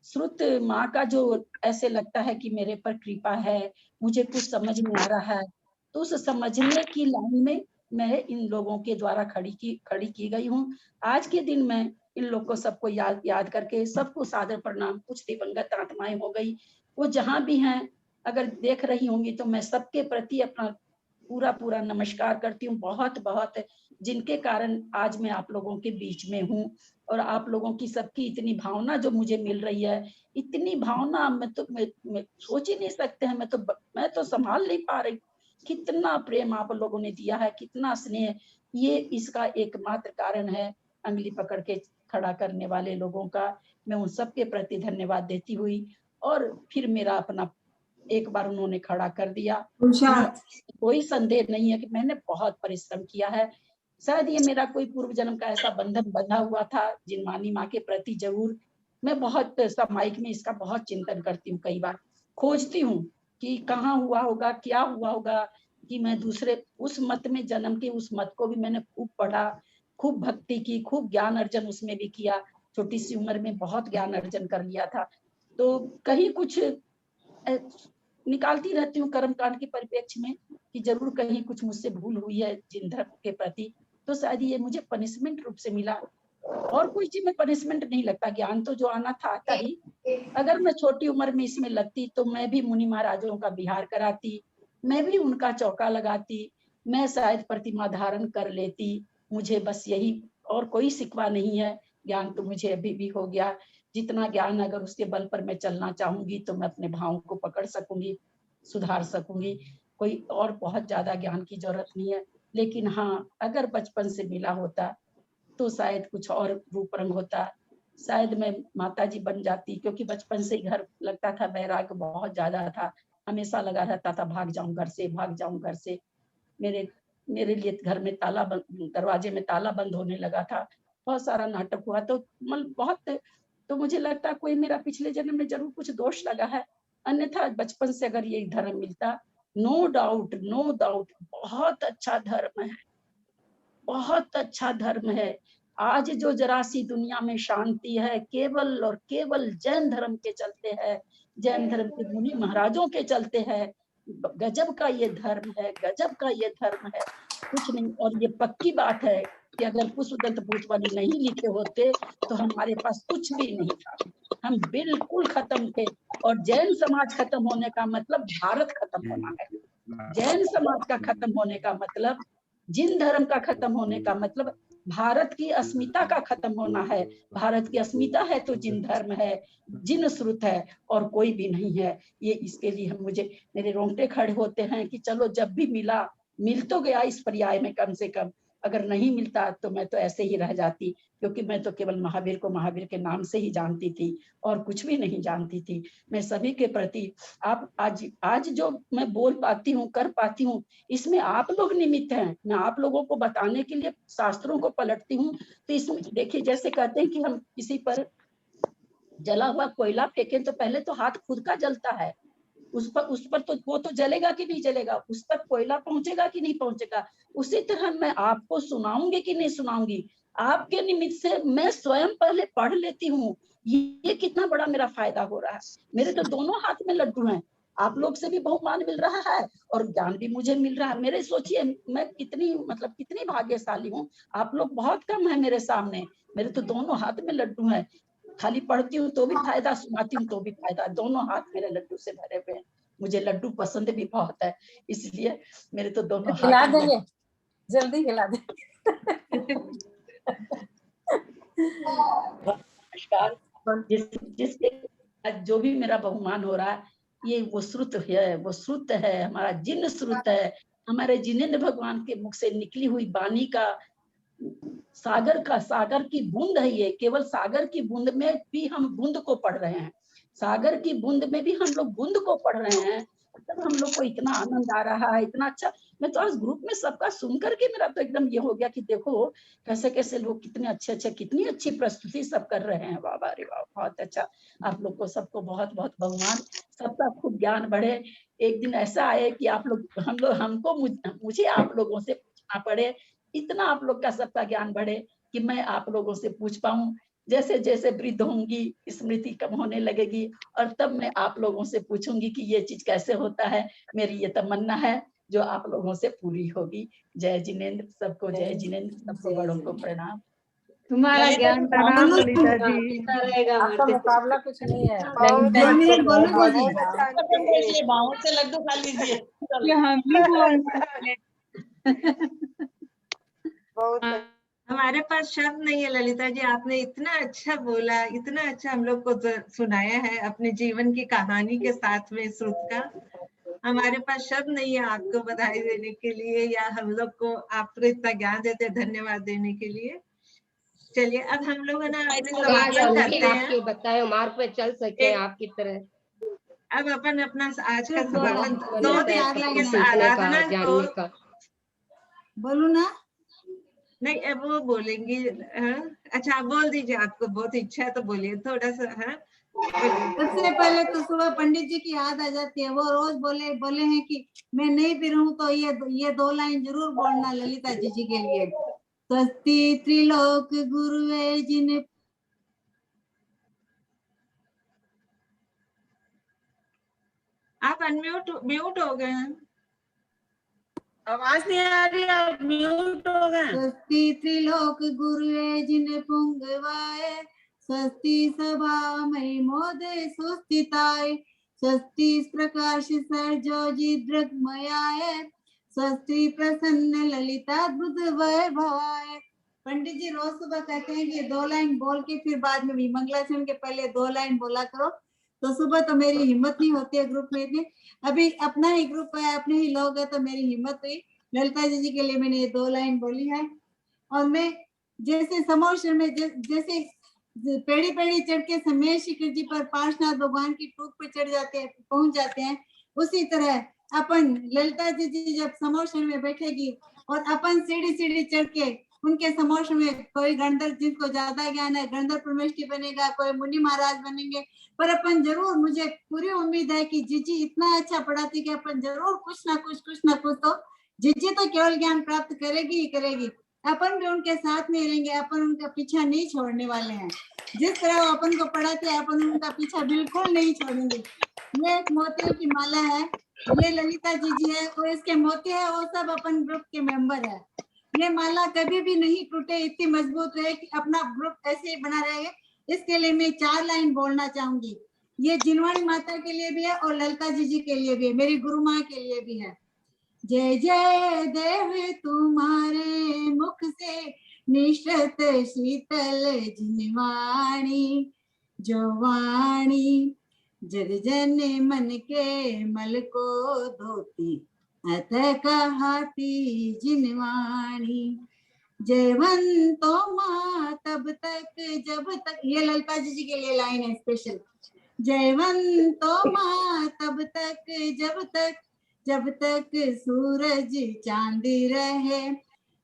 श्रुत माँ का जो ऐसे लगता है कि मेरे पर कृपा है, मुझे कुछ समझ में आ रहा है, तो उस समझने की लाइन में मैं इन लोगों के द्वारा खड़ी की गई हूँ। आज के दिन मैं इन लोग को सबको याद करके सबको सादर प्रणाम। कुछ दिवंगत आत्माएं हो गई, वो जहां भी हैं अगर देख रही होंगी तो मैं सबके प्रति अपना पूरा नमस्कार करती हूँ। बहुत बहुत जिनके कारण आज मैं आप लोगों के बीच में हूँ, और आप लोगों की सबकी इतनी भावना जो मुझे मिल रही है, इतनी भावना मैं सोच ही नहीं सकते हैं। मैं तो संभाल नहीं पा रही। कितना प्रेम आप लोगों ने दिया है, कितना स्नेह, ये इसका एकमात्र कारण है उंगली पकड़ के खड़ा करने वाले लोगों का। मैं उन सबके प्रति धन्यवाद देती हुई, और फिर मेरा अपना एक बार उन्होंने खड़ा कर दिया। कोई संदेह नहीं है कि मैंने बहुत परिश्रम किया है। शायद ये मेरा कोई पूर्व जन्म का ऐसा बंधन बंधा हुआ था जिनवानी माँ के प्रति। जरूर मैं बहुत सामायिक में इसका बहुत चिंतन करती हूँ, कई बार खोजती हूँ कि कहाँ हुआ होगा, क्या हुआ होगा, कि मैं दूसरे उस मत में जन्म के, उस मत को भी मैंने खूब पढ़ा, खूब भक्ति की, खूब ज्ञान अर्जन उसमें भी किया। छोटी सी उम्र में बहुत ज्ञान अर्जन कर लिया था। तो कहीं कुछ निकालती रहती हूँ कर्मकांड के परिप्रेक्ष्य में कि जरूर कहीं कुछ मुझसे भूल हुई है जिन धर्म के प्रति, तो शायद ये मुझे पनिशमेंट रूप से मिला। और कोई चीज में पनिशमेंट नहीं लगता, ज्ञान तो जो आना था आता ही। अगर मैं छोटी उम्र में इसमें लगती तो मैं भी मुनि महाराजों का विहार कराती, मैं भी उनका चौका लगाती, मैं शायद प्रतिमा धारण कर लेती। मुझे बस यही, और कोई सिकवा नहीं है। ज्ञान तो मुझे अभी भी हो गया। जितना ज्ञान, अगर उसके बल पर मैं चलना चाहूंगी तो मैं अपने भावों को पकड़ सकूंगी, सुधार सकूंगी। कोई और बहुत ज्यादा ज्ञान की जरूरत नहीं है। लेकिन हाँ, अगर बचपन से मिला होता तो शायद कुछ और रूप रंग होता। शायद मैं माताजी बन जाती, क्योंकि बचपन से घर लगता था, वैराग्य बहुत ज्यादा था, हमेशा लगा रहता था भाग जाऊं घर से, भाग जाऊं घर से। मेरे लिए घर में ताला बंद, दरवाजे में ताला बंद होने लगा था। बहुत सारा नाटक हुआ। तो बहुत, तो मुझे लगता कोई मेरा पिछले जन्म में जरूर कुछ दोष लगा है, अन्यथा बचपन से अगर ये धर्म मिलता, नो डाउट बहुत अच्छा धर्म है, बहुत अच्छा धर्म है। आज जो जरा सी दुनिया में शांति है, केवल और केवल जैन धर्म के चलते है, जैन धर्म के मुनि महाराजों के चलते है। गजब का ये धर्म है, गजब का ये धर्म है, कुछ नहीं। और ये पक्की बात है कि अगर पुष्पदंत भूतवाली नहीं लिखे होते तो हमारे पास कुछ भी नहीं था, हम बिल्कुल खत्म थे। और जैन समाज खत्म होने का मतलब भारत खत्म होना है। जैन समाज का खत्म होने का मतलब, जिन धर्म का खत्म होने का मतलब भारत की अस्मिता का खत्म होना है। भारत की अस्मिता है तो जिन धर्म है, जिन श्रुत है, और कोई भी नहीं है। ये इसके लिए मुझे, मेरे रोंगटे खड़े होते हैं कि चलो जब भी मिला, मिल तो गया इस पर्याय में कम से कम। अगर नहीं मिलता तो मैं तो ऐसे ही रह जाती, क्योंकि मैं तो केवल महावीर को महावीर के नाम से ही जानती थी और कुछ भी नहीं जानती थी। मैं सभी के प्रति, आप आज जो मैं बोल पाती हूँ, कर पाती हूँ, इसमें आप लोग निमित्त हैं। मैं आप लोगों को बताने के लिए शास्त्रों को पलटती हूँ। तो इसमें देखिए, जैसे कहते हैं कि हम किसी पर जला हुआ कोयला फेंकें तो पहले तो हाथ खुद का जलता है, उस पर तो वो तो जलेगा कि नहीं जलेगा, उस तक कोयला पहुंचेगा कि नहीं पहुंचेगा। उसी तरह मैं आपको सुनाऊंगी कि नहीं सुनाऊंगी, आपके निमित्त से मैं स्वयं पहले पढ़ लेती हूँ। ये कितना बड़ा मेरा फायदा हो रहा है। मेरे तो दोनों हाथ में लड्डू हैं, आप लोग से भी बहुमान मिल रहा है और ज्ञान भी मुझे मिल रहा है। मेरे सोचिए मैं कितनी भाग्यशाली हूँ। आप लोग बहुत कम है मेरे सामने, मेरे तो दोनों हाथ में लड्डू हैं। खाली पढ़ती हूँ तो भी फायदा, सुनाती हूँ तो भी फायदा, दोनों हाथ मेरे लड्डू से भरे हुए हैं। मुझे लड्डू पसंद भी बहुत है, इसलिए मेरे तो दोनों खिला हाथ देंगे, जल्दी खिला दे। नमस्कार। जिसके जो भी मेरा बहुमान हो रहा है, ये वो श्रुत है, वो श्रुत है, हमारा जिन श्रुत है, हमारे जिनेंद्र भगवान के मुख से निकली हुई वाणी का सागर की बूंद है ये, केवल सागर की बूंद में भी हम बूंद को पढ़ रहे हैं, सागर की बूंद में भी हम लोग बूंद को पढ़ रहे हैं। तब हम लोग को इतना आनंद आ रहा है, इतना अच्छा। मैं तो आज ग्रुप में सबका सुन करके मेरा तो एकदम ये हो गया कि देखो कैसे कैसे लोग कितने अच्छे कितनी अच्छी प्रस्तुति सब कर रहे हैं। वाह वाह रे वाह, बहुत अच्छा। आप लोग को सबको बहुत बहुत भगवान सबका खूब ज्ञान बढ़े। एक दिन ऐसा आए कि आप लोग मुझे आप लोगों से पूछना पड़े, इतना आप लोग का सबका ज्ञान बढ़े कि मैं आप लोगों से पूछ पाऊं। जैसे जैसे वृद्ध होंगी, स्मृति कम होने लगेगी, और तब मैं आप लोगों से पूछूंगी कि ये चीज कैसे होता है। मेरी ये तमन्ना है जो आप लोगों से पूरी होगी। जय जिनेंद्र, सबको जय जिनेंद्र, सबको बड़ों को प्रणाम। तुम्हारा ज्ञान प्रणाम ललिता जी। आपका मुकाबला कुछ नहीं है। बाहों से लड्डू खा लीजिए। हम भी हमारे पास शब्द नहीं है ललिता जी, आपने इतना अच्छा बोला, इतना अच्छा हम लोग को सुनाया है अपने जीवन की कहानी के साथ में श्रुत का। हमारे पास शब्द नहीं है आपको बधाई देने के लिए, या हम लोग को आपको इतना ज्ञान देते धन्यवाद देने के लिए। चलिए अब हम लोग है ना समापन करते हैं। आपके बताए मार्ग पे चल सके आपकी तरह। अब अपन अपना आज का समापन 2 दिन की आराधना जानने का बोलू ना? नहीं अब वो बोलेंगी। अच्छा आप बोल दीजिए, आपको बहुत इच्छा है तो बोलिए थोड़ा सा। सबसे पहले तो सुबह पंडित जी की याद आ जाती है, वो रोज बोले हैं कि मैं नहीं भी रहूं तो ये 2 लाइन जरूर बोलना ललिता जी के लिए। स्वस्ति त्रिलोक गुरुवे जिन्हें आप म्यूट हो गए हैं, आवाज नहीं आ रही, आप म्यूट हो गए। स्वस्ति त्रिलोक गुरुवे जिन्हें पुंगवाए, स्वस्ति सभा मई मोदे सुस्थिताय, स्वस्ति प्रकाश सर्जोजी दृग्मयाय, स्वस्ति प्रसन्न ललिताद्भुत वैभवाय। पंडित जी रोज सुबह कहते हैं कि 2 लाइन बोल के फिर बाद में भी मंगलाचरण के पहले 2 लाइन बोला करो। तो सुबह तो मेरी हिम्मत नहीं होती है ग्रुप में इतनी, अभी अपना ही ग्रुप है, अपने ही लोग है तो मेरी हिम्मत हुई। ललिता जी के लिए मैंने ये 2 लाइन बोली है। और मैं जैसे समोशर में जैसे पेड़ी पेड़ी चढ़ के समय शिखर जी पर पार्श्वनाथ भगवान की टूक पे चढ़ जाते हैं, पहुंच जाते हैं, उसी तरह अपन ललिता जी जब समोशर में बैठेगी और अपन सीढ़ी चढ़ के उनके समोश में कोई गणधर, जिनको ज्यादा ज्ञान है गणधर परमेष्ठी बनेगा, कोई मुनि महाराज बनेंगे, पर अपन जरूर, मुझे पूरी उम्मीद है कि जीजी इतना अच्छा पढ़ाती कि अपन जरूर कुछ ना कुछ तो जीजी तो केवल ज्ञान प्राप्त करेगी ही करेगी। अपन भी उनके साथ में रहेंगे, अपन उनका पीछा नहीं छोड़ने वाले हैं। जिस तरह वो अपन को पढ़ाते हैं अपन उनका पीछा बिल्कुल नहीं छोड़ेंगे। ये एक मोतियों की माला है, ये ललिता जी है, और इसके मोती है वो सब अपन ग्रुप के मेंबर है। ये माला कभी भी नहीं टूटे, इतनी मजबूत रहे कि अपना ग्रुप ऐसे ही बना रहेगा। इसके लिए मैं 4 लाइन बोलना चाहूंगी। ये जिनवाणी माता के लिए भी है और ललिता जी के लिए भी है, मेरी गुरु माँ के लिए भी है। जय जय देव तुम्हारे मुख से निश्चित शीतल जिनवाणी, जो वाणी जग जन मन के मल को धोती, अत कहाती जिनवाणी। जयवंतो माँ तब तक जब तक, ये ललिता जी के लिए लाइन है स्पेशल। जयवंतो माँ तब तक जब तक सूरज चांद रहे,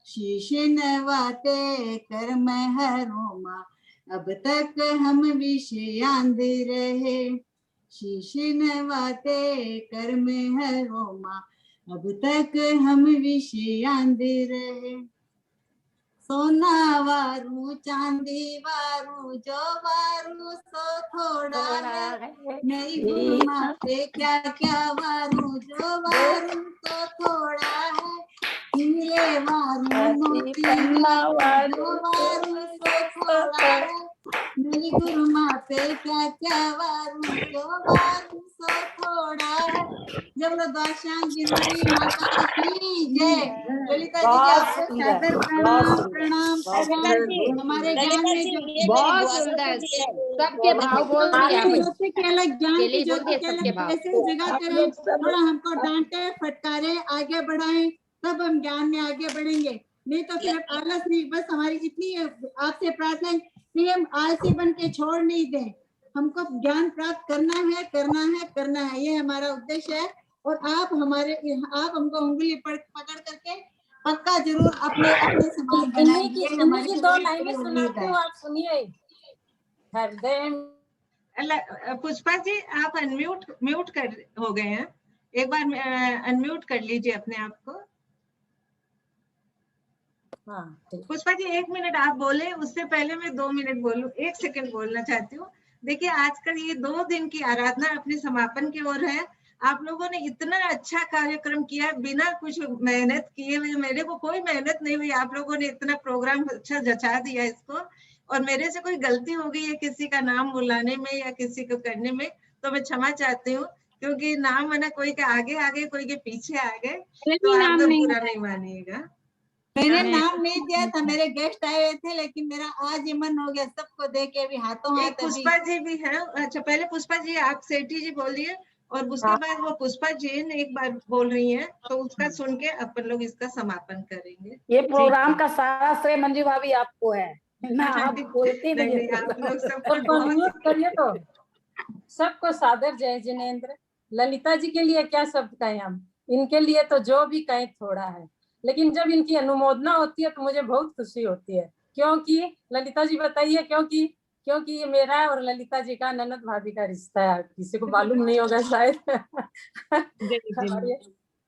शीश नवाते कर महरो माँ अब तक हम विषयांद रहे, शीश नवाते कर महरो माँ अब तक हम विषयांद रहे। सोना वारू चांदी वारू जो वारू सो थोड़ा है, मेरी गुरु माँ पे क्या क्या वारू जो वारू सो थोड़ा है, हीरे वारू मोती वारू जो वारू सो थोड़ा है, मेरी गुरु माँ पे क्या क्या वारू जो वारू सो थोड़ा है। जब लोग द्वादशांग जिनवाणी माता की जय। ललिता जी के आपको सादर प्रणाम। हमारे ज्ञान में जो बहुत सुंदर सबके भाव बोल मोती के अलग, ज्ञान की ज्योति के अलग, कैसे जगह करें, थोड़ा हमको डांटे फटकारे आगे बढ़ाएं, तब हम ज्ञान में आगे बढ़ेंगे। नहीं तो फिर आलस नहीं, बस हमारी इतनी आपसे प्रार्थना है कि हम आलसी बन के छोड़ नहीं दें, हमको ज्ञान प्राप्त करना है, करना है, करना है, ये हमारा उद्देश्य है। और आप हमको उंगली पकड़ करके पक्का जरूर अपने समान बनाएंगे। इन्हीं की 2 लाइनें सुनाती हूँ, आप सुनिए। हृदय पुष्पा जी आप म्यूट हो गए हैं, एक बार अनम्यूट कर लीजिए अपने आप को। पुष्पा जी 1 मिनट आप बोले, उससे पहले मैं 2 मिनट बोलूं, 1 सेकंड बोलना चाहती हूँ। देखिए आजकल ये 2 दिन की आराधना अपने समापन की ओर है। आप लोगों ने इतना अच्छा कार्यक्रम किया बिना कुछ मेहनत किए हुए, मेरे को कोई मेहनत नहीं हुई, आप लोगों ने इतना प्रोग्राम अच्छा जचा दिया इसको। और मेरे से कोई गलती हो गई है किसी का नाम बुलाने में या किसी को करने में तो मैं क्षमा चाहती हूँ, क्योंकि नाम है ना, कोई के आगे आ गए, कोई के पीछे आ गए, तो आप लोग बुरा नहीं मानिएगा। मैंने नाम नहीं दिया था, मेरे गेस्ट आए हुए थे, लेकिन मेरा आज ही मन हो गया सबको देख के अभी हाथों हाथ। पुष्पा जी भी है, अच्छा पहले पुष्पा जी आप सेठी जी बोलिए और उसके बाद वो पुष्पा जी एक बार बोल रही हैं, तो उसका सुन के अपन लोग इसका समापन करेंगे। ये प्रोग्राम का सारा श्रेय मंजू भाभी आपको है ना, आप बोलती नहीं, आप लोग सबको अनम्यूट करिए। तो सबको सादर जय जिनेंद्र। ललिता जी के लिए क्या शब्द कहें हम, इनके लिए तो जो भी कहें थोड़ा है, लेकिन जब इनकी अनुमोदना होती है तो मुझे बहुत खुशी होती है। क्योंकि ललिता जी बताइए, क्योंकि ये मेरा और ललिता जी का ननद भाभी का रिश्ता है, किसी को मालूम नहीं होगा शायद। हमारे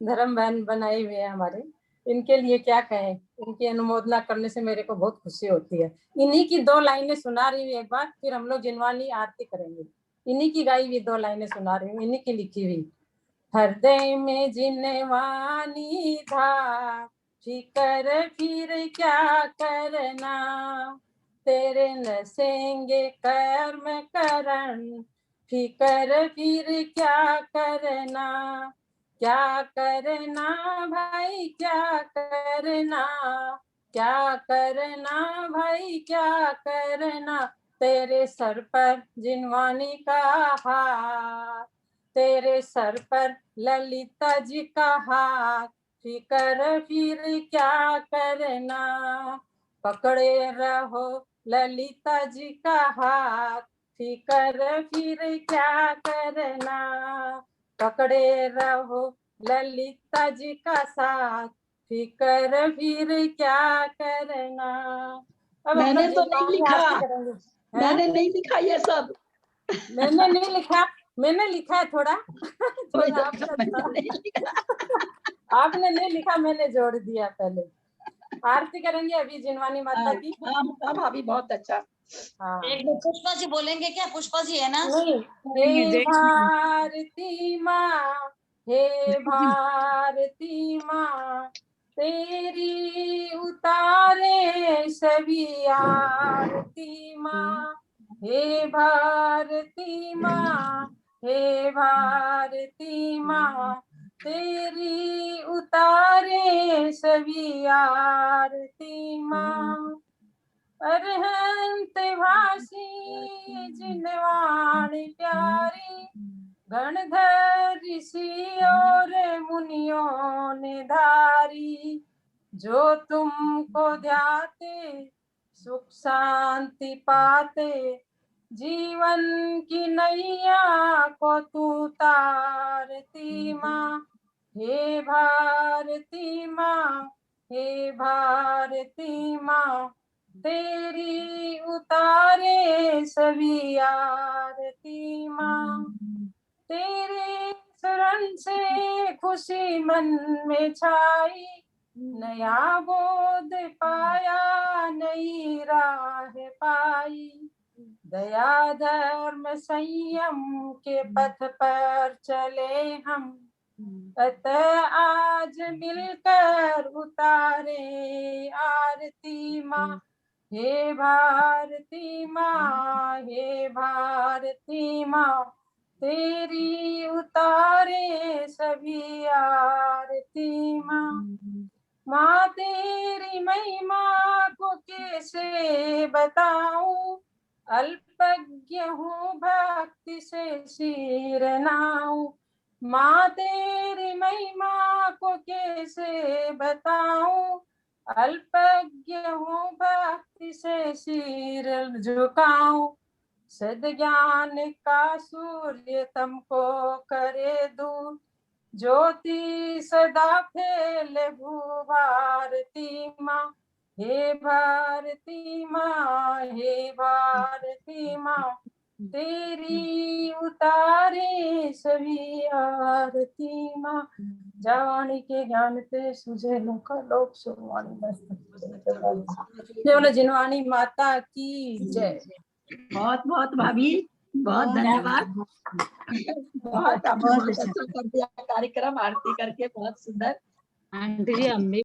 धर्म बहन बनाए हुए हैं हमारे, इनके लिए क्या कहें, इनकी अनुमोदना करने से मेरे को बहुत खुशी होती है। इन्हीं की 2 लाइनें सुना रही हूँ एक बार, फिर हम लोग जिनवानी आरती करेंगे। इन्हीं की गाई हुई 2 लाइनें सुना रही हूँ, इन्हीं की लिखी हुई। हृदय में जिनवानी था, फिकर फिर क्या करना, तेरे नसेंगे कर्म करण, फिकर फिर क्या करना, क्या करना भाई क्या करना, क्या करना भाई क्या करना, तेरे सर पर जिनवानी का हाथ, तेरे सर पर ललिता जी का हाथ, फिकर फिर क्या करना, पकड़े रहो ललिता जी का हाथ, फिकर फिर क्या करना, पकड़े रहो ललिता जी का साथ, फिकर फिर क्या करना। अब मैंने तो नहीं लिखा, मैंने नहीं लिखा ये सब। मैंने नहीं लिखा, मैंने लिखा है थोड़ा। आपने नहीं लिखा, मैंने जोड़ दिया। पहले आरती करेंगे अभी जिनवानी माता की। हाँ भाभी बहुत अच्छा। हाँ एक बार पुष्पा जी बोलेंगे क्या? पुष्पा जी है ना? हे भारती माँ, हे भारती माँ, तेरी उतारे सभी आरती माँ, हे भारती माँ, हे भारती माँ, तेरी उतारे सभी आरती माँ, अरहंत भाषी जिनवाणी प्यारी, गणधर ऋषि और मुनियों ने धारी, जो तुमको ध्याते सुख शांति पाते, जीवन की नैया को तू तारती माँ, हे भारती माँ, हे भारती माँ, तेरी उतारे सभी आरती माँ, तेरे शरण से खुशी मन में छाई, नया बोध पाया नई राह पाई, दया धर्म संयम के पथ पर चले हम, अतः आज मिलकर उतारे आरती माँ, हे भारती माँ, हे भारती माँ, तेरी उतारे सभी आरती माँ, माँ तेरी महिमा को कैसे बताऊं, अल्पज्ञ हूँ भक्ति से सिर नाऊं, माँ तेरी महिमा को कैसे बताऊं, अल्पज्ञ हूँ भक्ति से सिर झुकाऊं, सद्ज्ञान का सूर्य तुमको करे दूर, ज्योति सदा फैले भू भारती माँ, हे भारती माँ, हे भारती माँ, तेरी उतारे सभी आरती माँ। जावाणी के ज्ञान ते सुझे लोक लोक सुरवाणी मस्त। बोलो जिनवाणी माता की जय। बहुत बहुत भाभी, बहुत धन्यवाद। बहुत आपने बहुत अच्छा कर दिया कार्यक्रम, आरती करके बहुत सुंदर। आंटी जी हम भी